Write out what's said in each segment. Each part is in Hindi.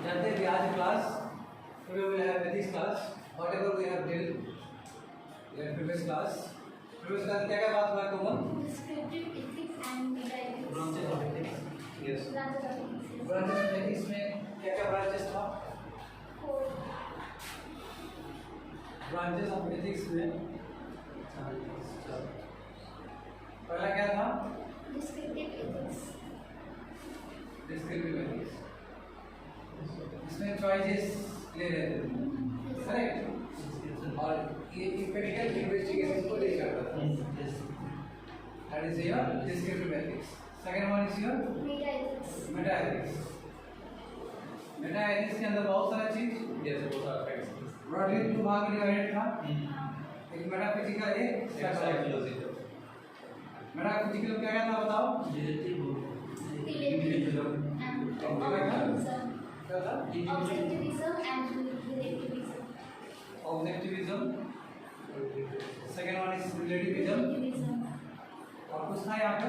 जानते हैं आज class today we have ethics class whatever we have dealt in previous class क्या क्या बात हुआ कोमल descriptive ethics and meta ethics branches of ethics yes branches of branches of ethics में क्या क्या branches था branches of ethics में पहला क्या था descriptive ethics इसमें चॉइसेस ले रहे थे करेक्ट और ये इम्पेरिकल इन्वेस्टिगेशन को ले करता था that is your descriptive ethics second one is your meta ethics Meta ethics के अंदर बहुत सारा चीज जैसे बहुत सारा फैक्ट्स ब्रॉडली टू भाग में डिवाइडेड था एक मेटाफिजिकल एक साइकोलॉजी मेटाफिजिकल क्या क्या था बताओ relativism क्या था objectivism and relativism objectivism second one is relativism और कुछ था यहाँ पे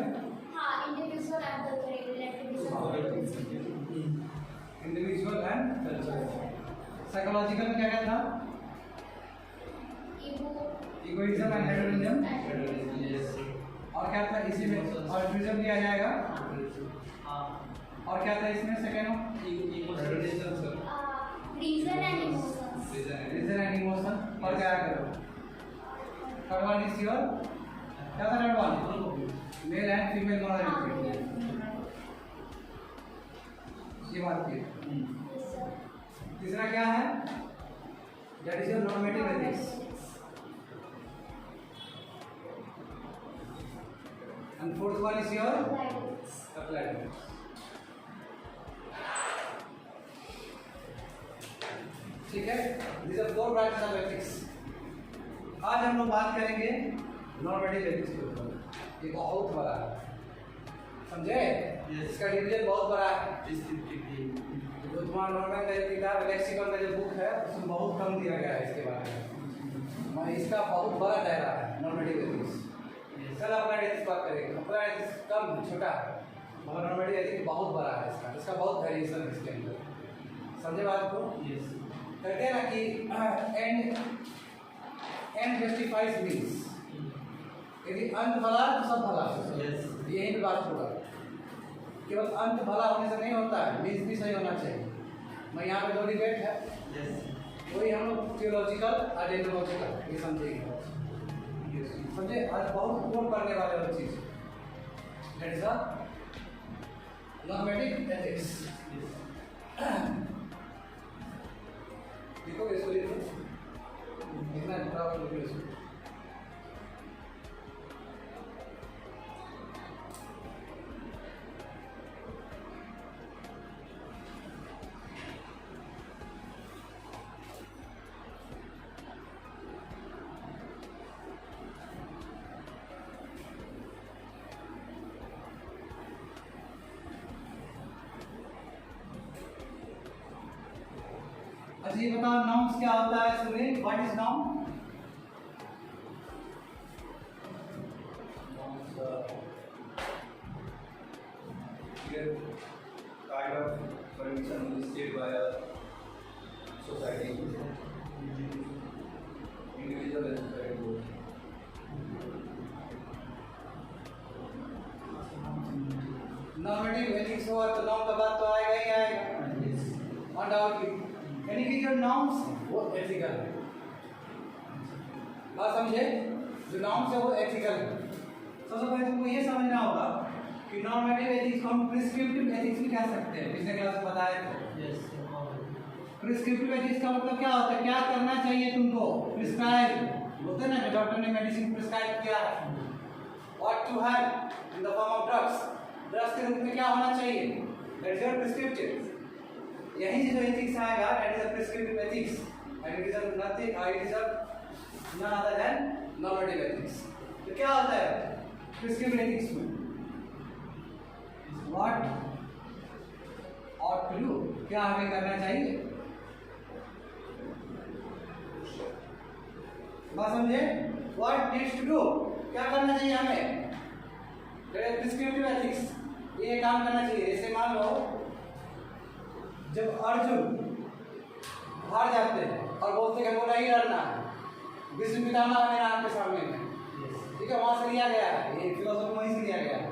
हाँ individual and the relativism individual and psychological में क्या क्या था इगोइज्म एंड हेडोनिज्म और क्या था इसी में अल्ट्रुइज्म लिया जाएगा और क्या था इसमें second reason and emotions reason and emotion और क्या करो थर्ड वन इज योर क्या था third one male and female morality ये बात की तीसरा क्या है that is your normative ethics and fourth one is your applied ethics ठीक है this are four branches of ethics आज हम लोग बात करेंगे नॉर्मेटिव एथिक्स के ऊपर ये बहुत बड़ा है समझे इसका डिवीजन बहुत बड़ा है जो तुम्हारा नॉर्मल का किताब लेक्सिकन का जो बुक है उसमें बहुत कम दिया गया है इसके बारे में इसका बहुत बड़ा दायरा है नॉर्मेटिव एथिक्स कल अपना एथिक्स बात करेंगे अपना एथिक्स कम छोटा है मगर नॉर्मेटिव एथिक्स बहुत बड़ा है इसका बहुत वेरिएशन है इसके अंदर समझे बात को कहते हैं ना कि एंड जस्टिफाइज मीन्स यदि अंत भला तो सब भला यही भी बात होगा केवल अंत भला होने से नहीं होता है मीन्स भी सही होना चाहिए मैं यहाँ पे दो डिबेट है वही हम लोग थियोलॉजिकल और एंथोलॉजिकल ये समझेंगे समझे आज बहुत उपयोग करने वाले वो चीज़ दैट इज नॉर्मेटिव एथिक्स देखो इसको लिखो इतना बराबर लिखो इसको अच्छा ये बताओ नाउन्स क्या होता है सुनिए what is noun kind of permission listed by a society, individual and society both. Normative ethics हुआ तो नाउन का बात तो आएगा ही आएगा वन डाउट यानी कि जो नाउन्स वो एथिकल है बात समझे जो नाउन्स है वो एथिकल है सबसे पहले तुमको ये समझना होगा कि नॉर्मेटिव एथिक्स को हम प्रिस्क्रिप्टिव एथिक्स भी कह सकते हैं पिछले क्लास में बताया था प्रिस्क्रिप्टिव एथिक्स का मतलब क्या होता है क्या करना चाहिए तुमको प्रिस्क्राइब होता है ना डॉक्टर ने मेडिसिन प्रिस्क्राइब किया what to have in the form of drugs drugs के रूप में क्या होना चाहिए दैट इज योर प्रिस्क्रिप्टिव यही जो एथिक्स आएगा that is a prescriptive ethics and it is nothing it is not other than normative ethics तो क्या होता है प्रिस्क्रिप्टिव एथिक्स में व्हाट ऑट टू डू क्या हमें करना चाहिए बात समझे व्हाट नीड्स टू डू क्या करना चाहिए हमें प्रिस्क्रिप्टिव एथिक्स ये काम करना चाहिए जैसे मान लो जब अर्जुन हार जाते हैं और बोलते हैं हमको नहीं लड़ना है, विष्णु पितामह मेरे आंख के सामने में, ठीक है, वहाँ से लिया गया है, ये फिलोसॉफी वहीं से लिया गया है,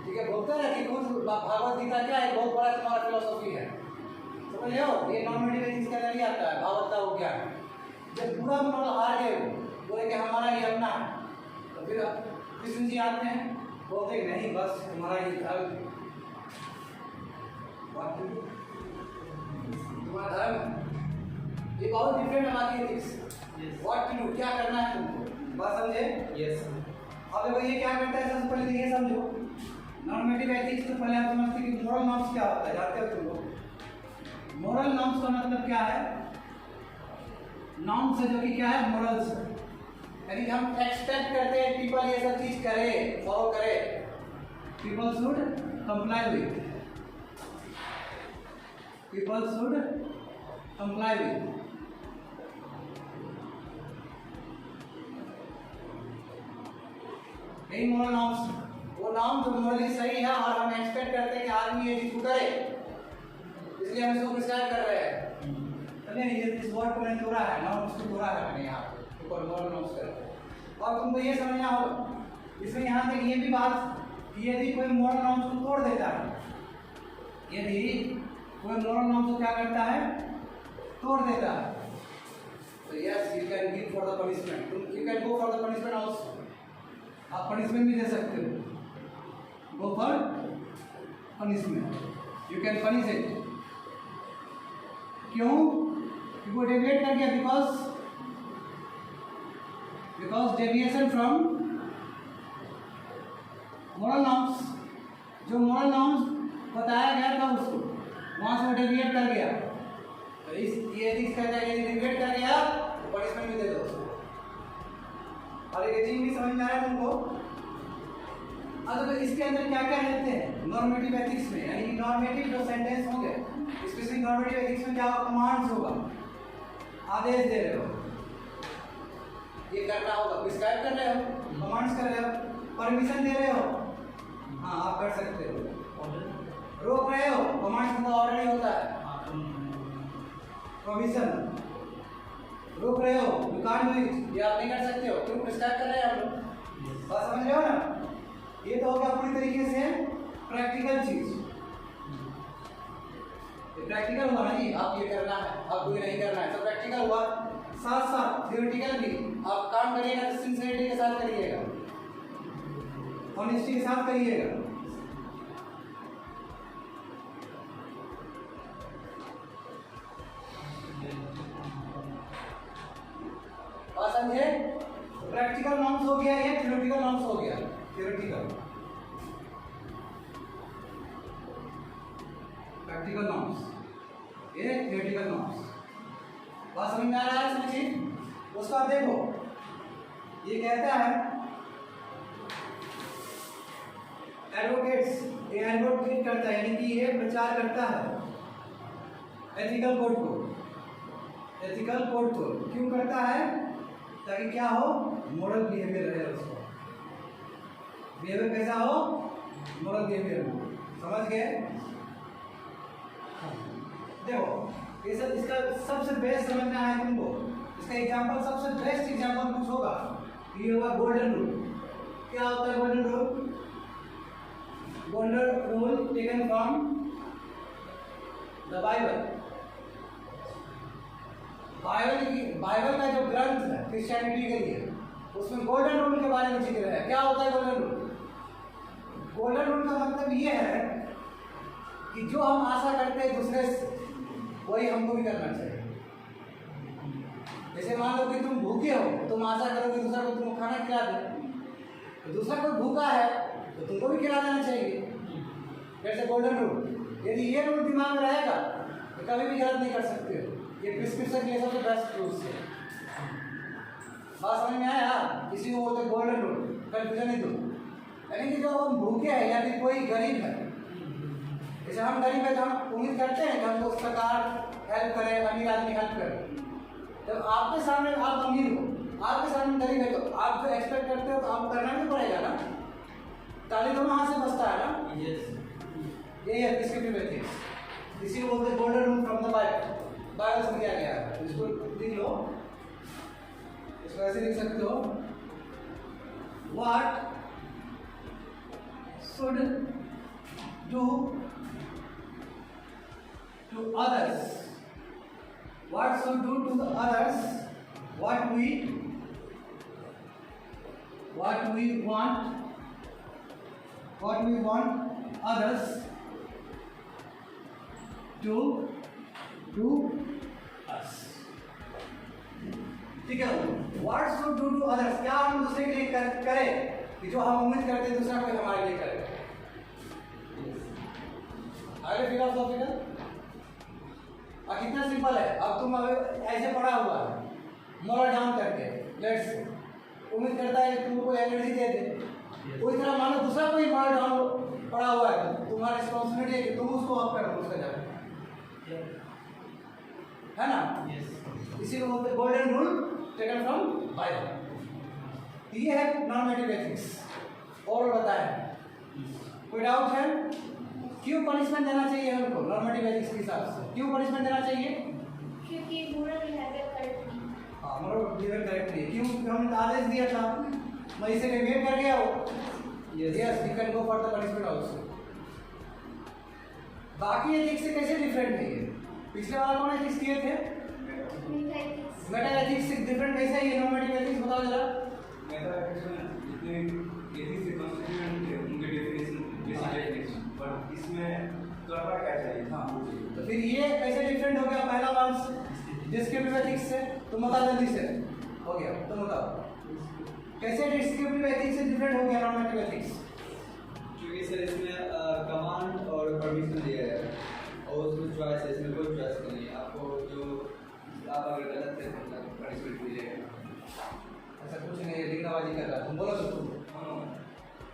ठीक है। बोलते हैं कि खुद भागवत गीता क्या है, बहुत बड़ा तुम्हारा फिलोसॉफी है, समझ रहे हो, ये नॉर्मेटिव एथिक्स के अंदर ही आता है, भागवत का वो ज्ञान। जब पूरा मतलब हार गए बोले कि हमारा ये अपना है, तो फिर कृष्ण जी आते हैं, बोलते नहीं बस तुम्हारा ये धर्म, तुम्हारा धर्म ये बहुत डिफरेंट हमारी एथिक्स। व्हाट टू डू, क्या करना है तुमको, बात समझे? Yes. अब देखो ये क्या करता है, सबसे पहले ये समझो नॉर्मेटिव एथिक्स। तो पहले आप समझते कि मोरल नॉर्म्स क्या होता है, जानते हो तुम लोग? मोरल नॉर्म्स का मतलब क्या है? नॉर्म्स है जो कि क्या है, मोरल्स, यानी हम एक्सपेक्ट करते हैं पीपल ये सब चीज करे, फॉलो करे, people should comply with, people should comply with. यही मोरल नॉर्म्स, वो नॉर्म जो मोरली सही है और हम एक्सपेक्ट करते हैं कि आदमी ये चीज करे, इसलिए हम इसको प्रिस्क्राइब कर रहे हैं। नहीं, ये इस वर्ड को मैंने तोड़ा है, नॉर्म्स को तोड़ा है मैंने यहाँ पे, ऊपर मोरल नॉर्म्स कर। और तुमको ये समझना होगा इसमें यहाँ तक ये भी बात कि यदि कोई मोरल नॉर्म्स को तोड़ देता है, यदि कोई मोरल नॉर्म्स को क्या करता है, तोड़ देता है, तो yes you can give for the punishment, you can go for the punishment also, आप पनिशमेंट भी दे सकते हो, go for punishment, you can punish it. क्यों? वो डेविएट कर गया, because deviation from moral norms, जो मोरल नॉर्म्स बताया गया था उसको, वहां से वो डेविएट कर गया, तो इस ये एथिक्स कहता है यदि डेविएट कर गया तो पनिशमेंट भी दे दो उसको। और ये चीज भी समझ में आ रहा है तुमको? अब इसके अंदर क्या क्या रहते हैं नॉर्मेटिव एथिक्स में, यानी नॉर्मेटिव जो सेंटेंस होंगे, स्पेशली नॉर्मेटिव एथिक्स में क्या होगा, कमांड्स होगा, आदेश दे रहे हो, ये करना होगा, प्रिस्क्राइब कर रहे हो, कमांड्स कर रहे हो, परमिशन दे रहे हो, हाँ आप कर सकते हो, रोक रहे हो, कमांड्स का ऑर्डर नहीं होता है, प्रोविजन, रोक रहे हो, यू कांट डू इट, ये आप नहीं कर सकते हो, क्यों प्रिस्क्राइब कर रहे हैं हम लोग, बात समझ रहे हो ना? ये तो हो गया पूरी तरीके से प्रैक्टिकल चीज, प्रैक्टिकल हुआ ना जी, आप ये करना है, आपको ये नहीं करना है, तो प्रैक्टिकल हुआ, साथ साथ थियोरेटिकल भी आप काम करिएगा तो सिंसियरिटी के साथ करिएगा, ऑनेस्टी के साथ करिएगा। बात समझे? प्रैक्टिकल नॉर्म्स हो गया, ये थियोरेटिकल नॉर्म्स हो गया, थियोरेटिकल प्रैक्टिकल नॉर्म्स, ये थियोरेटिकल नॉर्म्स। बात समझ में आ रहा है? समझिए उसका देखो, ये कहता है एडवोकेट्स, ये एडवोकेट करता है, यानी कि ये प्रचार करता है एथिकल कोड को, एथिकल कोड को क्यों करता है? ताकि क्या हो, मोरल बिहेवियर रहे उसको, बिहेवियर कैसा हो, मोरल बिहेवियर हो, समझ गए? देखो ये सब इसका सबसे बेस्ट समझना है तुमको, इसका एग्जांपल सबसे बेस्ट एग्जांपल कुछ होगा, ये होगा गोल्डन रूल। क्या होता है golden rule? Golden rule taken from the Bible. Bible का जो ग्रंथ है क्रिश्चियनिटी के लिए, उसमें गोल्डन रूल के बारे में जिक्र है। क्या होता है गोल्डन रूल? गोल्डन रूल का मतलब ये है कि जो हम आशा करते हैं दूसरे से, वही हमको भी करना चाहिए। जैसे मान लो कि तुम भूखे हो, तुम आशा करो कि दूसरा को तुमको खाना खिला दे, तो दूसरा कोई भूखा है तो तुमको भी खिला देना चाहिए। जैसे गोल्डन रूल, यदि ये रूल दिमाग में रहेगा तो कभी भी गलत नहीं कर सकते हो। ये प्रिस्क्रिप्शन के लिए सबसे बेस्ट रूल्स है। बात समझ में आया? इसी को बोलते गोल्डन रूल, कंफ्यूजन नहीं दो। यानी कि जो हम भूखे हैं या फिर कोई गरीब है, जैसे हम गरीब है तो हम उम्मीद करते हैं कि हमको सरकार हेल्प करे, अमीर आदमी हेल्प करे। जब आपके सामने आप अमीर हो, आपके सामने गरीब है, तो आप जो एक्सपेक्ट करते हो तो आपको करना भी पड़ेगा ना। ताली तो वहाँ से बसता है ना। यही है प्रिस्क्रिप्टिव एथिक्स। इसी को बोलते हैं golden rule from the Bible. Bible से दिया गया है, इसको लिख लो, इसको ऐसे लिख सकते हो, what should do to others, what should do to the others what we want others to do us। ठीक है, what should do to others, क्या हम दूसरे के लिए करें कि जो हम उम्मीद करते हैं दूसरा कोई हमारे लिए करे। आगे फिलोसॉफिकल और कितना सिंपल है। अब तुम ऐसे पढ़ा हुआ है, मोरल डाउन करके, लेट्स उम्मीद करता है कि तुमको एनर्जी दे दे, उसी तरह मानो दूसरा कोई मोरल डाउन पड़ा हुआ है, तुम्हारा रिस्पॉन्सिबिलिटी है कि तुम उसको अप कर दो उसका जाकर, है ना। इसी को बोलते हैं golden rule taken from Bible. ये है नॉर्मेटिव एथिक्स। और बताएं, कोई डाउट है? क्यों पनिशमेंट देना चाहिए हमको नॉर्मेटिव एथिक्स के हिसाब से? क्यों पनिशमेंट देना चाहिए? क्योंकि मोरल बिहेवियर करेक्ट नहीं। हाँ, मोरल बिहेवियर करेक्ट नहीं। क्यों? हमने आदेश दिया था, मैं इसे नेगलेक्ट कर गया हो, yes you can go for the punishment also. बाकी एथिक्स से कैसे डिफरेंट है ये? पिछले वाला कौन एथिक्स किए थे? मेटा एथिक्स से डिफरेंट कैसे है ये नॉर्मेटिव एथिक्स? बताओ जरा। मेटा एथिक्स में जितने एथिक्स से कॉन्स्टिट्यूएंट थे उनके डेफिनेशन बेसिक एथिक्स, पर इसमें करना क्या चाहिए? हाँ, तो फिर ये कैसे डिफरेंट हो गया पहला मार्क्स डिस्क्रिप्टिव एथिक्स से? तुम बता जल्दी से। हो गया, तुम बताओ कैसे डिस्क्रिप्टिव एथिक्स से डिफरेंट हो गया नॉर्मेटिव एथिक्स? क्योंकि सर इसमें कमांड और परमिशन दिया है और उसमें चॉइस है, इसमें कोई चॉइस नहीं है। आपको जो आप अगर गलत है तो पनिशमेंट मिलेगा। ऐसा कुछ नहीं है, लिंगाबाजी कर रहा है। तुम बोलो तो तुम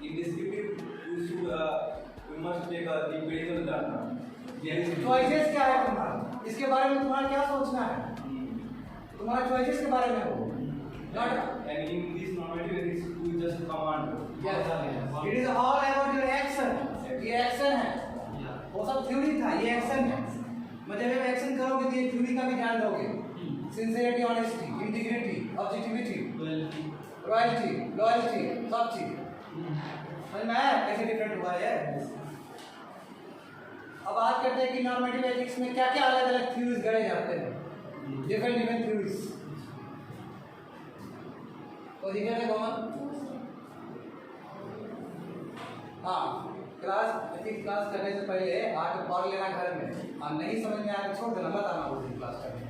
in descriptive we must take a individual turn. Choices क्या है तुम्हारा? इसके बारे में तुम्हारा क्या सोचना है? तुम्हारा चॉइसेस के बारे में हो, not and in this normative ethics we just command. Yes, it is all about your action. ये एक्शन है, वो सब थ्योरी था, ये एक्शन है। मतलब जब एक्शन करोगे तो ये थ्योरी का भी ध्यान दोगे। Sincerity, honesty, integrity, objectivity, royalty, loyalty, सब चीज समझ में आया कैसे डिफरेंट हुआ है। अब बात करते हैं कि नॉर्मेटिव एथिक्स में क्या क्या अलग अलग थ्योरीज गढ़े जाते हैं, डिफरेंट थ्योरीज। तो दिखे थे कौन? हाँ, क्लास एथिक्स क्लास करने से पहले आके पढ़ लेना घर में, और नहीं समझ में आया छोड़ देना, मत आना उस दिन क्लास करने।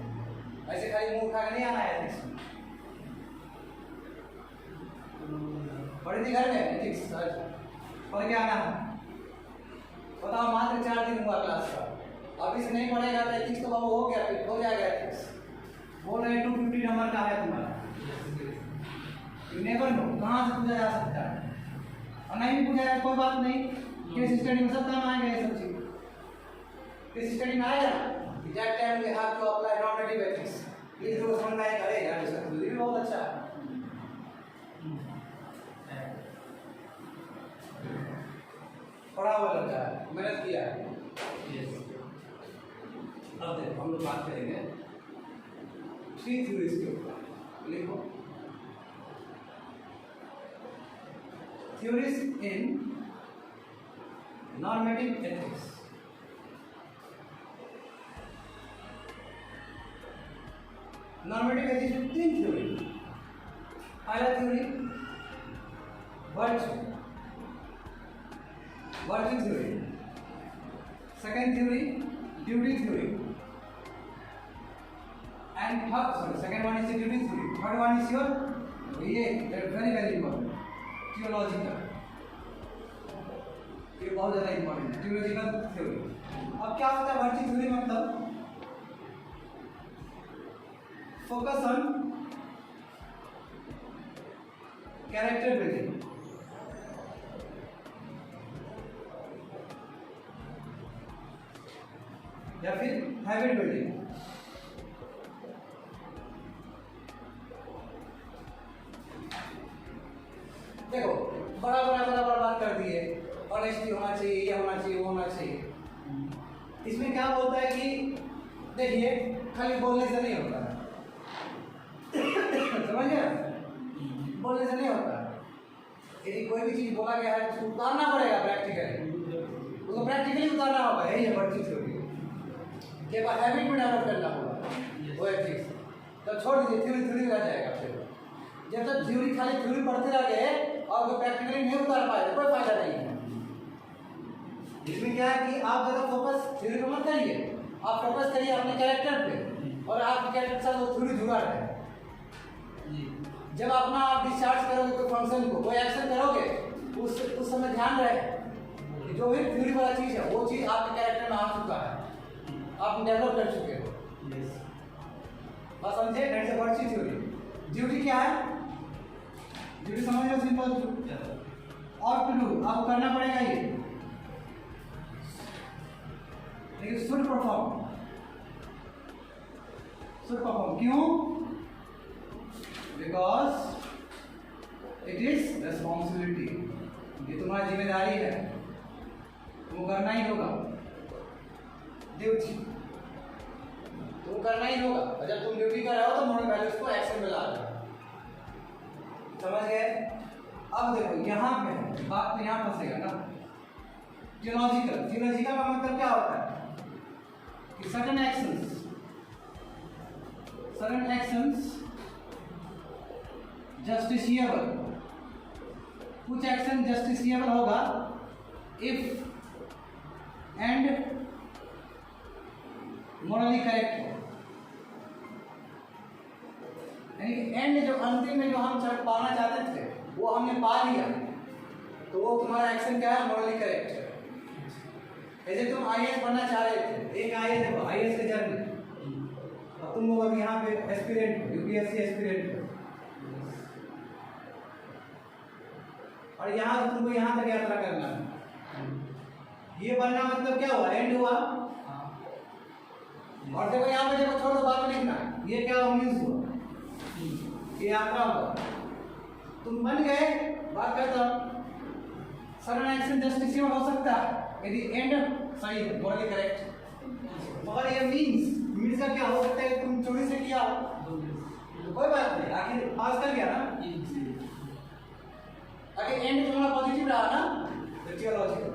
ऐसे खाली मुंह उठा के नहीं आना है एथिक्स में। पढ़ी थी घर में एथिक्स, पढ़ के आना है। बताओ, मात्र 4 दिन हुआ क्लास का, अभी से नहीं पढ़ेगा तो एथिक्स तो बाबू हो गया, फिर हो जाएगा एथिक्स। बोल रहे 250 नंबर का है तुम्हारा, यू नेवर नो कहाँ से पूछा जा सकता है, और नहीं भी पूछा जाए कोई बात नहीं। केस स्टडी में सब काम आएगा ये सब चीज। केस स्टडी में आएगा exact time we have to apply normative ethics. Please जो समझ में आएगा, अरे यार इसका भी बहुत अच्छा है। पढ़ा हुआ लड़का है, मेहनत किया है। अब देखो हम लोग बात करेंगे 3 थ्योरीज के ऊपर। लिखो, थ्योरीज इन नॉर्मेटिव एथिक्स। नॉर्मेटिव एथिक्स में 3 थ्योरी। पहला theory virtue theory, second theory duty theory, and third second one is duty theory, third one is your ये वेरी इंपॉर्टेंट थियोलॉजिकल। ये बहुत ज़्यादा इंपॉर्टेंट है, थियोलॉजिकल थ्योरी। अब क्या होता है वर्च्यू थ्योरी? मतलब फोकस ऑन कैरेक्टर बिल्डिंग। या फिर हैबिट बिल्डिंग। देखो बड़ा बात कर दिए, ऑनेस्टी होना चाहिए, ये होना चाहिए, वो होना चाहिए। इसमें इसमें क्या बोलता है कि देखिए खाली बोलने से नहीं होता है समझ गया, बोलने से नहीं होता है। यदि कोई भी चीज बोला गया है उसको उतारना पड़ेगा प्रैक्टिकली, उसको प्रैक्टिकली उतारना होगा। यही है वर्ड चीज होगी कि हैबिट में डेवलप करना होगा वो एक चीज। तो छोड़ दीजिए, थ्योरी थ्योरी रह जाएगा। फिर जब तक थ्योरी खाली थ्योरी पढ़ते रह गए और वो प्रैक्टिकली नहीं उतार पाए तो कोई फायदा नहीं है। इसमें क्या है कि आप ज़्यादा फोकस थ्योरी पे मत करिए, आप फोकस करिए अपने कैरेक्टर पे, और आपके कैरेक्टर के साथ वो थ्योरी जुड़ा रहे। जब अपना आप डिस्चार्ज करोगे कोई फंक्शन को, कोई एक्शन करोगे, उस समय ध्यान रहे कि जो भी थ्योरी वाला चीज़ है वो चीज़ आपके कैरेक्टर में आ चुका है, आप डेवलप कर चुके हो। बस समझे, that's a word theory. Duty क्या है? ड्यूटी समझ लो, सिंपल और टू डू, आपको करना पड़ेगा ये, लेकिन शुड परफॉर्म। क्यों? बिकॉज इट इज रेस्पॉन्सिबिलिटी, ये तुम्हारी जिम्मेदारी है, तुमको करना ही होगा। ड्यूटी तुम करना ही होगा, और जब तुम ड्यूटी कर रहे हो तो मोरल वैल्यूज को एक्शन में ला रहे हो। समझ गए? अब देखो यहाँ पे बात तो यहाँ फंसेगा ना। थियोलॉजिकल का मतलब क्या होता है कि सर्टेन एक्शंस जस्टिसिएबल, कुछ एक्शन जस्टिसिएबल होगा इफ एंड मोरली करेक्ट हो। यानी कि एंड जो अंतिम में जो हम पाना चाहते थे वो हमने पा लिया, तो वो तुम्हारा एक्शन क्या है? मोरली करेक्ट है। जैसे तुम आईएएस बनना चाह रहे थे, एक आईएएस है, आईएएस के जर्नी, अब तुम लोग अभी यहाँ पे एस्पिरेंट हो, यूपीएससी एस्पिरेंट हो, और यहाँ से तुमको यहाँ तक यात्रा करना है। ये बनना मतलब क्या हुआ? एंड हुआ। और देखो यहाँ पे देखो, छोड़ दो, बात में लिखना है, ये क्या मीन्स हुआ? ये यात्रा हुआ, तुम बन गए, बात करता हूँ। सर्टेन एक्शन जस्टिसिएबल हो सकता है यदि एंड सही है, मोरली करेक्ट। मगर ये मीन्स का क्या हो सकता है? तुम चोरी से किया तो कोई बात नहीं, आखिर पास कर गया ना। अगर एंड तुम्हारा पॉजिटिव रहा ना, तो थियोलॉजिकल।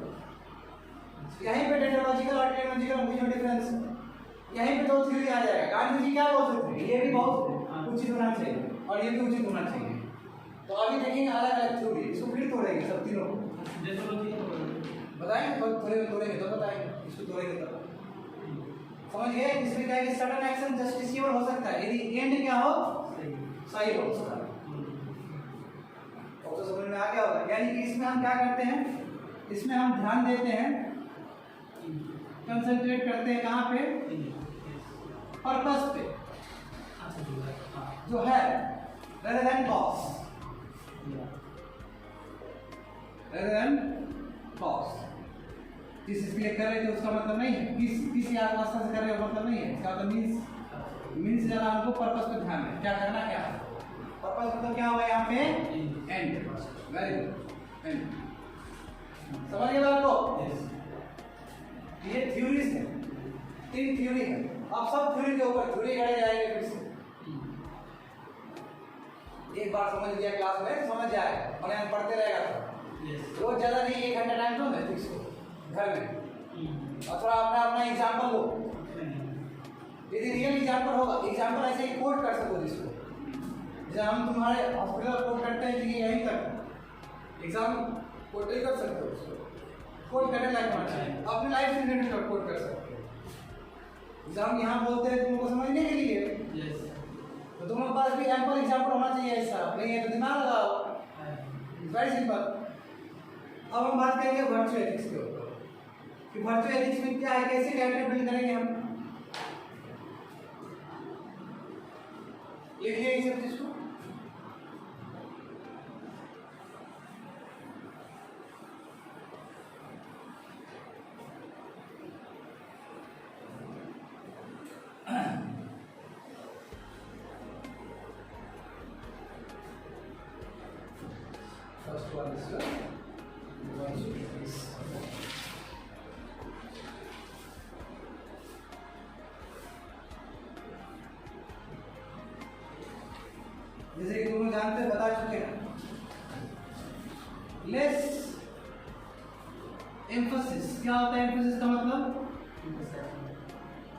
यहीं पे डेंटोलॉजिकल और टेक्नोलॉजिकल में जो डिफरेंस है, यहीं पे दो थ्योरी आ जाएगा। गांधी जी क्या बोल सकते हैं? ये भी बहुत उचित होना चाहिए और ये भी उचित होना चाहिए। तो अभी देखेंगे अलग अलग थ्योरी, इसको फिर तोड़ेंगे सब तीनों को, बताएंगे तोड़ेंगे तो बताएंगे, इसको तोड़ेंगे तब। समझ गए? इसमें क्या है कि सर्टेन एक्शन जस्टिसिएबल हो सकता है यदि एंड क्या हो? सही हो उसका। तो समझ में आ गया होगा। यानी कि इसमें हम क्या करते हैं? इसमें हम ध्यान देते हैं, कंसंट्रेट करते हैं कहाँ पे? पर्पस पे जो है, rather than cause, जिस इसके लिए कर रहे थे उसका मतलब नहीं है, किसी आत्मास्था से कर रहे हो मतलब नहीं है, इसका मतलब मीन्स ज़्यादा हमको पर्पस पे ध्यान है, क्या करना क्या है। पर्पस मतलब क्या हुआ यहाँ पे? एंड। Very good, and. समझ गए बात को? ये थ्योरीज है, 3 थ्योरी है। अब सब थ्योरी के ऊपर थ्योरी गढ़े जाएंगे फिर से। एक बार समझ लिया क्लास में, समझ जाए और यहाँ पढ़ते रहेगा तो रोज ज़्यादा नहीं, 1 घंटा टाइम दो मैथ्स को घर में, और थोड़ा अपना एग्जाम्पल लो। यदि रियल एग्जाम्पल होगा, एग्जाम्पल ऐसे ही कोट कर सको जिसको, जैसे हम तुम्हारे हॉस्पिटल कोट करते हैं कि यहीं तक एग्जाम कोट नहीं कर सकते हो, उसको कोट करने लायक होना चाहिए, अपनी लाइफ से रिलेटेड कोट कर सकते हो। एग्जाम यहाँ बोलते हैं तुमको समझने के लिए, तो तुम्हारे पास भी एम्पल एग्जाम्पल होना चाहिए ऐसा, नहीं है तो दिमाग लगाओ। Very simple. अब हम बात करेंगे वर्चुअल एथिक्स के ऊपर कि वर्चुअल एथिक्स में क्या है, कैसे कैरेक्टर बिल्ड करेंगे हम। लिखिए इस सब चीज को। First one is virtual ethics. जैसे कि तुम जानते हैं, बता चुके हैं, लेस एम्फोसिस। क्या होता है एम्फोसिस का मतलब?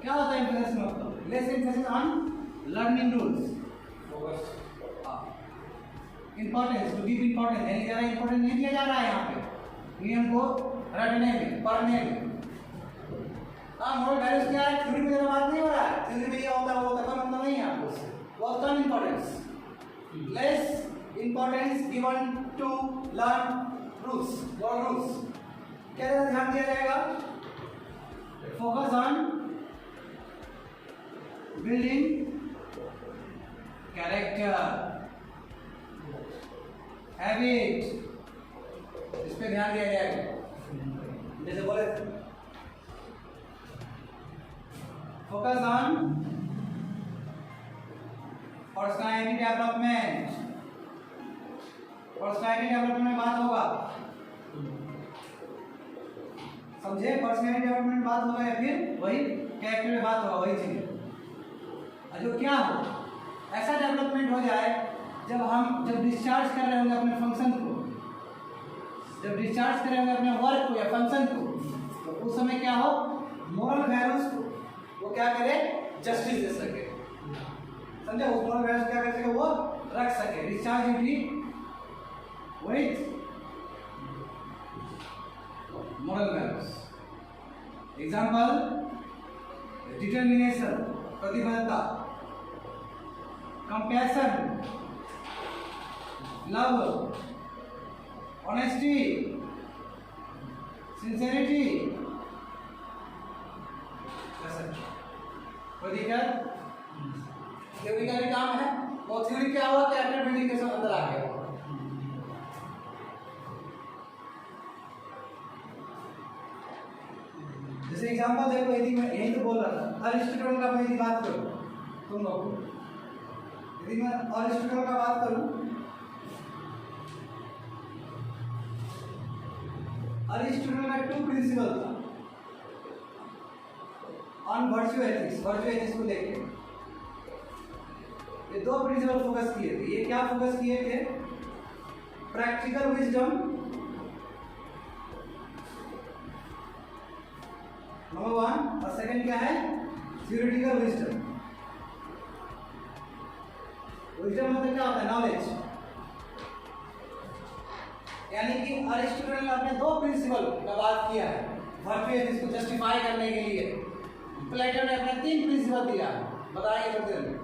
क्या होता है एम्फोसिस का मतलब? Less emphasis on learning rules, focus, importance, to give importance, यानी ज़्यादा इंपॉर्टेंस नहीं दिया जा रहा है यहाँ पे नियम को रटने में, पढ़ने में। मोरल वैल्यूज क्या है? थ्योरी में ज़्यादा बात नहीं हो रहा है, थ्योरी में ये होता है वो होता है, कोई मतलब नहीं है आपको उससे। वो कम importance, less importance given to learn rules, moral rules. क्या ध्यान दिया जाएगा? Focus on building character, habit, इस पे ध्यान दिया जाएगा। जैसे बोले focus on personality development, personality development में बात होगा, समझे? पर्सनालिटी डेवलपमेंट बात होगा या फिर वही कैरेक्टर में बात होगा, वही चीज। जो क्या हो, ऐसा डेवलपमेंट हो जाए जब डिस्चार्ज कर रहे होंगे अपने फंक्शन को, जब डिस्चार्ज कर रहे होंगे अपने वर्क को या फंक्शन को, तो उस समय क्या हो, मोरल वैल्यूज को वो क्या करे, जस्टिस दे सके, समझे? उस मोरल वैल्यूज क्या कर सके, वो रख सके, discharge duty with moral values. Example, determination, प्रतिबद्धता, compassion, love, honesty, sincerity, theory का भी काम है। वो थ्योरी क्या हुआ, कैरेक्टर बिल्डिंग के सब अंदर आ गया। जैसे एग्जांपल देखो, यदि मैं यही तो बोल रहा था, अरिस्टोटल का मैं यदि बात करूं, तुम लोग यदि मैं अरिस्टोटल का बात करूं, अरिस्टोटल का 2 प्रिंसिपल था on virtual ethics, virtual ethics को लेके ये 2 प्रिंसिपल फोकस किए थे। ये क्या फोकस किए थे? प्रैक्टिकल विजडम, नंबर 1, और सेकंड क्या है, थ्योरेटिकल विजडम। विजडम मतलब क्या होता है, नॉलेज। यानी कि अरिस्टोटल ने अपने 2 प्रिंसिपल का बात किया है वर्चुअल एथिक्स को जस्टिफाई करने के लिए। प्लेटो ने अपने 3 प्रिंसिपल दिया, बताएंगे थोड़ी देर में।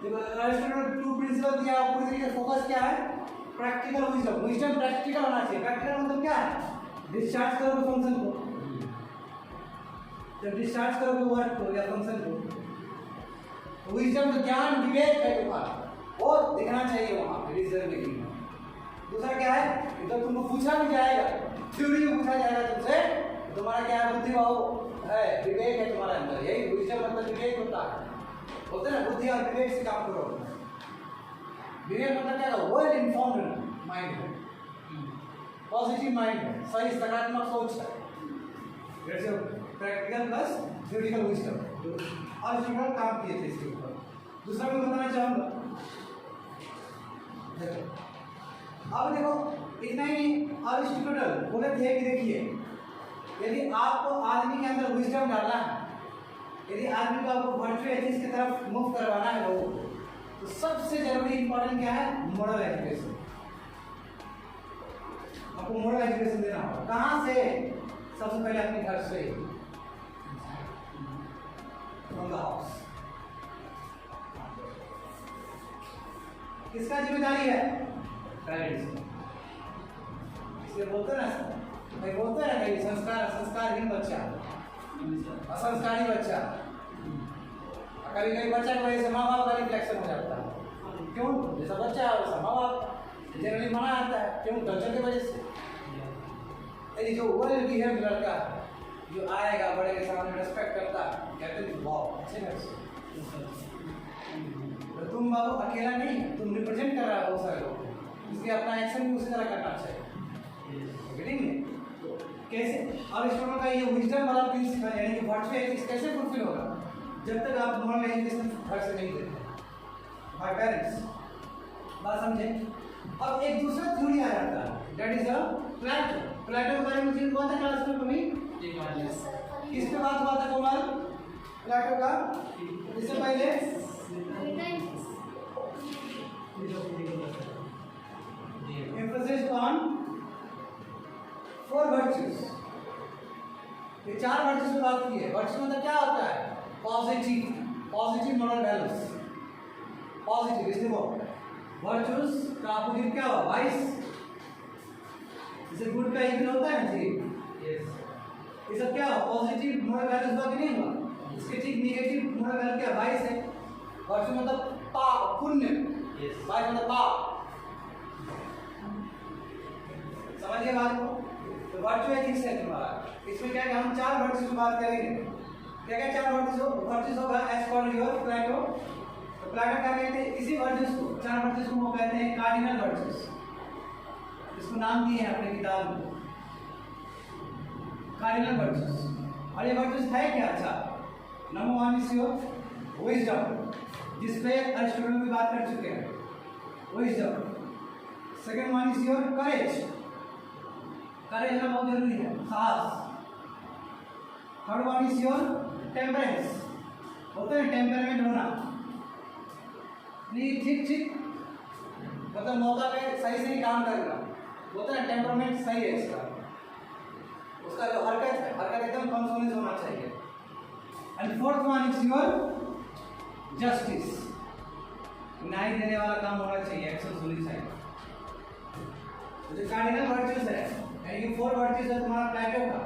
जब अरिस्टोटल ने 2 प्रिंसिपल दिया, पूरी तरीके से फोकस क्या है, प्रैक्टिकल विजडम। विजडम प्रैक्टिकल होना चाहिए। प्रैक्टिकल मतलब क्या है, डिस्चार्ज करोगे फंक्शन को, जब डिस्चार्ज करोगे वर्क को या फंक्शन को, तो विजडम तो ज्ञान विवेक है तुम्हारा, वो दिखना चाहिए वहाँ पे डिसीजन मेकिंग में। दूसरा क्या है, जब तुमको पूछा भी जाएगा, थ्योरी में पूछा जाएगा तुमसे, तुम्हारा क्या है, बुद्धि भाव है, विवेक है तुम्हारे अंदर। यही विजडम मतलब विवेक होता है, बोलते हैं ना, बुद्धि और विवेक से काम करो। विवेक मतलब क्या है, वेल इन्फॉर्म्ड माइंड है, पॉजिटिव माइंड है, सही सकारात्मक सोच है। जैसे प्रैक्टिकल प्लस थ्योरिटिकल विजडम, और स्टूडेंट काम किए थे इसके ऊपर। दूसरा मैं बताना चाहूँगा, अब देखो इतना ही अरिस्टोटल बोले थे कि देखिए, यदि आपको आदमी के अंदर विजडम डालना है, यदि आदमी को आपको वर्चुअल एथिक्स की तरफ मूव करवाना है लोगों को, तो सबसे जरूरी इंपॉर्टेंट क्या है, मोरल एजुकेशन। आपको मोरल एजुकेशन देना होगा। कहाँ से? सबसे पहले अपने घर से, फ्रॉम द हाउस। किसका जिम्मेदारी है? पेरेंट्स। इसलिए बोलते ना, भाई बोलते हैं ना, संस्कारहीन बच्चा, असंस्कारी बच्चा। कभी कभी बच्चा की वजह से माँ बाप का रिफ्लेक्शन हो जाता है। क्यों? जैसा बच्चा है वैसा माँ बाप, जनरली मना आता है। क्यों? कल्चर की वजह से। यदि जो वेल बिहेव्ड लड़का जो आएगा, बड़े के सामने रेस्पेक्ट करता, कहते हैं वाह अच्छे घर से, तो तुम बाबू अकेला नहीं, तुम रिप्रेजेंट कर रहा है बहुत सारे लोग, इसलिए अपना एक्शन भी उसी तरह करना चाहिए। कैसे? अरिस्टोटल का ये विजडम वाला प्रिंसिपल, यानी कि वर्चुअल एथिक्स कैसे फुलफिल होगा, जब तक आप मोरल एजुकेशन घर से नहीं देते, बाय पेरेंट्स। बात समझे? अब एक दूसरा थ्योरी आ जाता है, दैट इज प्लेटो। प्लेटो के बारे में जिन हुआ था क्लास में कभी, किस पे बात हुआ था कोमल? प्लेटो का इससे पहले एम्फेसिस ऑन 4 वर्च्यूज। ये 4 वर्च्यूज पे बात की है। वर्च्यू मतलब क्या होता है? Positive moral values. पॉजिटिव इसलिए वो वर्च्यूज का अपोजिट क्या हुआ? वाइस। जैसे गुड का इक्वल होता है ना जी, ये सब क्या हुआ? पॉजिटिव मोरल वैल्यूज हुआ कि नहीं हुआ? इसके ठीक नेगेटिव मोरल वैल्यू क्या? वाइस है। वर्च्यू मतलब पाप, पुण्य। वाइस मतलब पाप। समझिए बात को? तो वर्च्यू एथिक्स है तुम्हारा। इसमें क्या है, हम 4 वर्च्यूज की बात करेंगे। क्या क्या 4 वर्च्यूज होगा एज पर योर प्लेटो। तो प्लेटो क्या कहते हैं? इसी वर्च्यूज को, 4 वर्च्यूज को वो कहते हैं कार्डिनल वर्च्यूज। इसको नाम दिए हैं अपने किताब में कार्डिनल वर्च्यूज। और ये वर्च्यूज है क्या? अच्छा, नंबर 1 इज योर विजडम, जिस पे अरिस्टोटल भी बात कर चुके हैं, wisdom. Second 1 is your courage. Courage ना बहुत जरूरी है, साहस। Third 1 is your temperance. होता है टेम्परामेंट होना, नहीं ठीक मतलब मौका पे सही से ही काम करना, होता है टेम्परामेंट सही है इसका। उसका जो हरकत है, हरकत एकदम कॉन्सोनेंस होना चाहिए। And fourth 1 is your justice. न्याय देने वाला काम होना चाहिए, एक्शन होनी चाहिए। तो जो कार्डिनल वर्च्यूज है, यानी कि 4 वर्च्यूज है तुम्हारा प्लेटो का,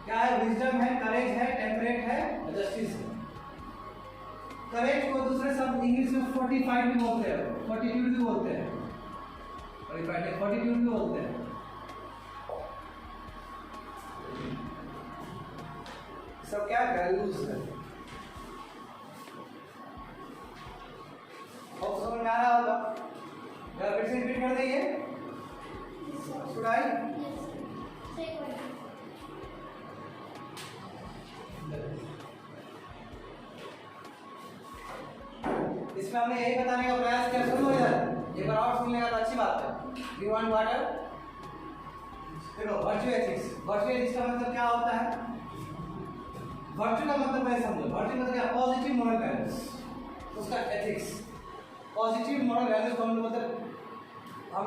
क्या है? विजडम है, करेज है, टेम्परेट है, जस्टिस है। करेज को दूसरे शब्द इंग्लिश में फोर्टिफाइड भी बोलते हैं, फोर्टिट्यूड भी बोलते हैं, फोर्टिट्यूड भी बोलते हैं। सब क्या वैल्यूज है? और समझ में आ रहा होगा? फिर से रिपीट कर देंगे। Should I? इसमें हमने यही बताने का प्रयास किया। सुनो इधर, एक बार और सुन लेगा तो अच्छी बात है। You want water? देखो, वर्च्यू एथिक्स। वर्च्यू एथिक्स का मतलब क्या होता है? वर्च्यू का मतलब पहले समझो। वर्च्यू मतलब क्या? पॉजिटिव मोरल वैल्यूज, उसका एथिक्स। पॉजिटिव मोरल वैल्यूज को हम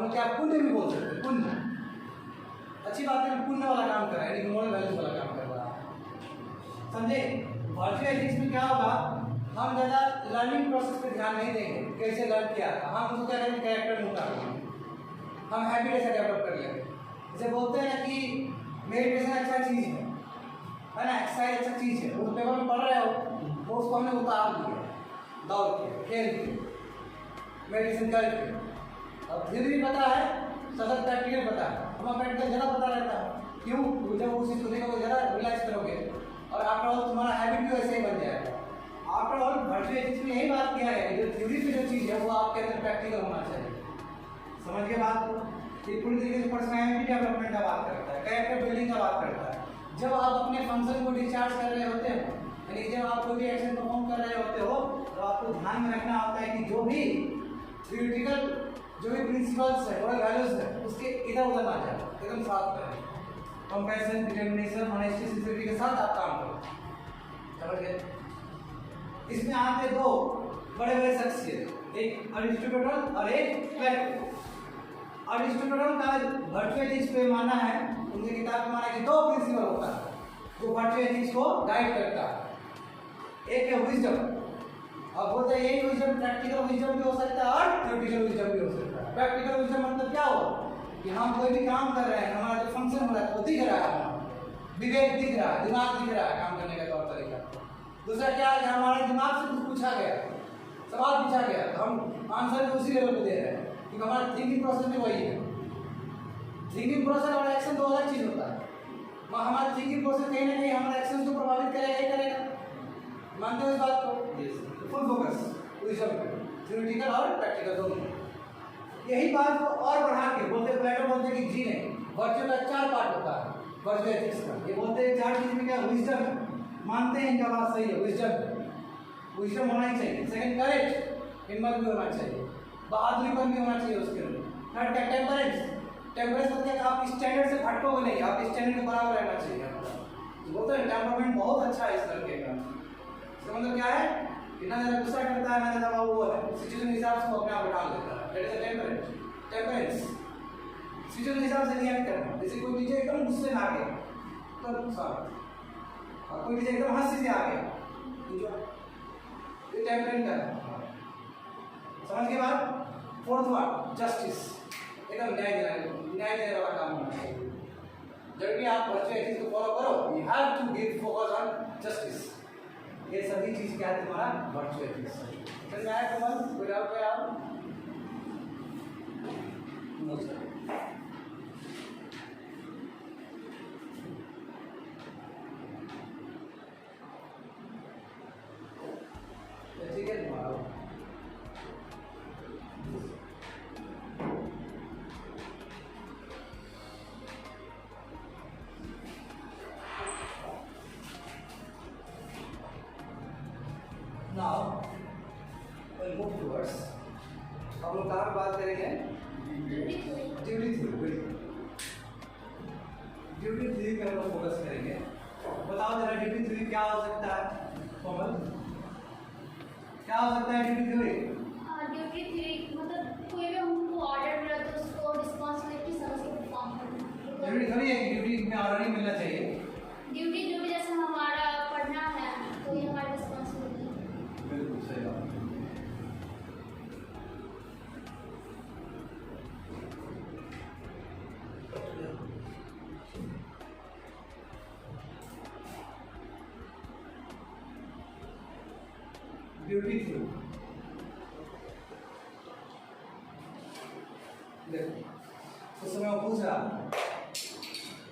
लोग क्या पुण्य भी बोल सकते हैं। पुण्य अच्छी बात है, पुण्य वाला काम कर रहा है, लेकिन मोरल वैल्यूज वाला काम कर रहा है। समझे? वर्च्यू एथिक्स में क्या होगा? हम ज़्यादा लर्निंग प्रोसेस पे ध्यान नहीं देंगे, कैसे लर्न किया था। हम उसको क्या करेंगे? कैरेक्टर में उतारेंगे, हम हैबिट ऐसा डेवलप कर लेंगे। जैसे बोलते हैं ना कि मेडिटेशन अच्छा चीज़ है ना, एक्सरसाइज अच्छा चीज़ है। वो पेपर में पढ़ रहे हो, तो उसको हमने उतार दिया, दौड़ के, खेल के, मेडिटेशन करके। अब धीरे धीरे पता है, सतत प्रैक्टिकल पता है, हमारा प्रैक्टिकल ज़्यादा पता रहता है। क्यों? जब उस चीज़ को देखोगे, ज़्यादा रियलाइज करोगे, और आफ्टर ऑल तुम्हारा हैबिट भी वैसे ही बन जाएगा। आफ्टर ऑल वर्च्यू एथिक्स में यही बात किया है कि जो थ्योरी पे जो चीज़ है वो आपके अंदर प्रैक्टिकल होना चाहिए। समझ के बात को? ये पूरी तरीके से पर्सनैलिटी डेवलपमेंट का बात करता है, कैरेक्टर बिल्डिंग का बात करता है। जब आप अपने फंक्शन को डिस्चार्ज कर रहे होते हो, यानी जब आप कोई भी एक्शन परफॉर्म कर रहे होते हो, तो आपको ध्यान में रखना होता है कि जो भी थ्योरेटिकल जो भी प्रिंसिपल्स है, मोरल वैल्यूज है, उसके इधर उधर ना जाए, एकदम साथ करें। कंपैशन, डिटरमिनेशन, ऑनेस्टी, सिंसियरिटी के साथ आप काम करो। समझ गए? इसमें आते 2 बड़े बड़े शख्सियत, एक अरिस्टोटल और एक प्लेटो। अरिस्टोटल का वर्च्यू एथिक्स पे मानना है, उनकी किताब में माना है कि 2 प्रिंसिपल होता है जो वर्च्यू एथिक्स को गाइड करता है। एक है विजडम, अब बोलते हैं यही विजडम प्रैक्टिकल विजडम भी हो सकता है और थ्योरेटिकल विजडम भी हो सकता है। प्रैक्टिकल विजडम मतलब क्या हो कि हम कोई भी काम कर रहे हैं, हमारा जो फंक्शन हो रहा है वो दिख रहा है, हमारा विवेक दिख रहा है, दिमाग दिख रहा है काम करने का तौर तरीका। दूसरा क्या है कि हमारे दिमाग से कुछ पूछा गया, सवाल पूछा गया, तो हम आंसर भी उसी लेवल पे दे रहे हैं, क्योंकि हमारा थिंकिंग प्रोसेस भी वही है। थिंकिंग प्रोसेस और एक्शन तो अलग चीज़ होता है। हमारा थिंकिंग प्रोसेस कहीं ना कहीं हमारे एक्शन को प्रभावित करेगा ही करेगा। मानते हो इस बात को? फुल फोकस विजडम पे, थ्योरेटिकल और प्रैक्टिकल दोनों। यही बात को और बढ़ा के बोलते, प्लेटो बोलते हैं कि जी नहीं, वर्च्यू का 4 पार्ट होता है वर्च्यू एथिक्स का। ये बोलते हैं 4 चीज में क्या? विजडम है, मानते हैं इनका बात सही है, विजडम होना ही चाहिए। सेकंड करेज, हिम्मत भी होना चाहिए। बहादुरीपन भी होना चाहिए उसके अंदर। थर्ड क्या, टेम्परेंस। टेम्परेंस मतलब क्या, आप स्टैंडर्ड से भटकोगे नहीं, आप स्टैंडर्ड के बराबर रहना चाहिए आपका। तो बोलते हैं टेम्परामेंट बहुत अच्छा है इस लड़के का। इसका मतलब क्या है कि ना ज़्यादा गुस्सा करता है, ना ज़्यादा वो है, सिचुएशन के हिसाब से वो अपने आप उठा लेता है। That is a temperance. Situation के हिसाब से रिएक्ट करना। जैसे कोई टीचर एकदम गुस्से में आ गया तो गुस्सा, और कोई टीचर एकदम हंसी से आ गया तो ये टेम्परेंट करना। समझ के बाद फोर्थ वर्ड, जस्टिस। एकदम न्याय देने वाला काम होना चाहिए। जब भी आप वर्चुअल एथिक्स को फॉलो करो, you have to give focus on justice. ये सभी चीज क्या है तुम्हारा वर्चुअल एथिक्स। समझ में आया कमल? कोई डाउट है आप? No sir. ठीक है तुम्हारा। Now, we'll move towards. अब लोग कहाँ बात करेंगे? Duty theory. ड्यूटी थ्योरी पे हम लोग फोकस करेंगे। बताओ जरा ड्यूटी थ्योरी क्या हो सकता है? कोमल, क्या हो सकता है ड्यूटी थ्योरी? ड्यूटी थ्योरी मतलब कोई भी हमको ऑर्डर मिला तो उसको रिस्पांसिबिलिटी समझ के परफॉर्म करना। ड्यूटी थोड़ी है कि ड्यूटी में ऑर्डर ही मिलना चाहिए। ड्यूटी जो भी जैसे हमारा पढ़ना है तो ये हमारी रिस्पांसिबिलिटी है। बिल्कुल सही बात। ड्यूटी थ्योरी देखो, उस समय वो पूछ रहा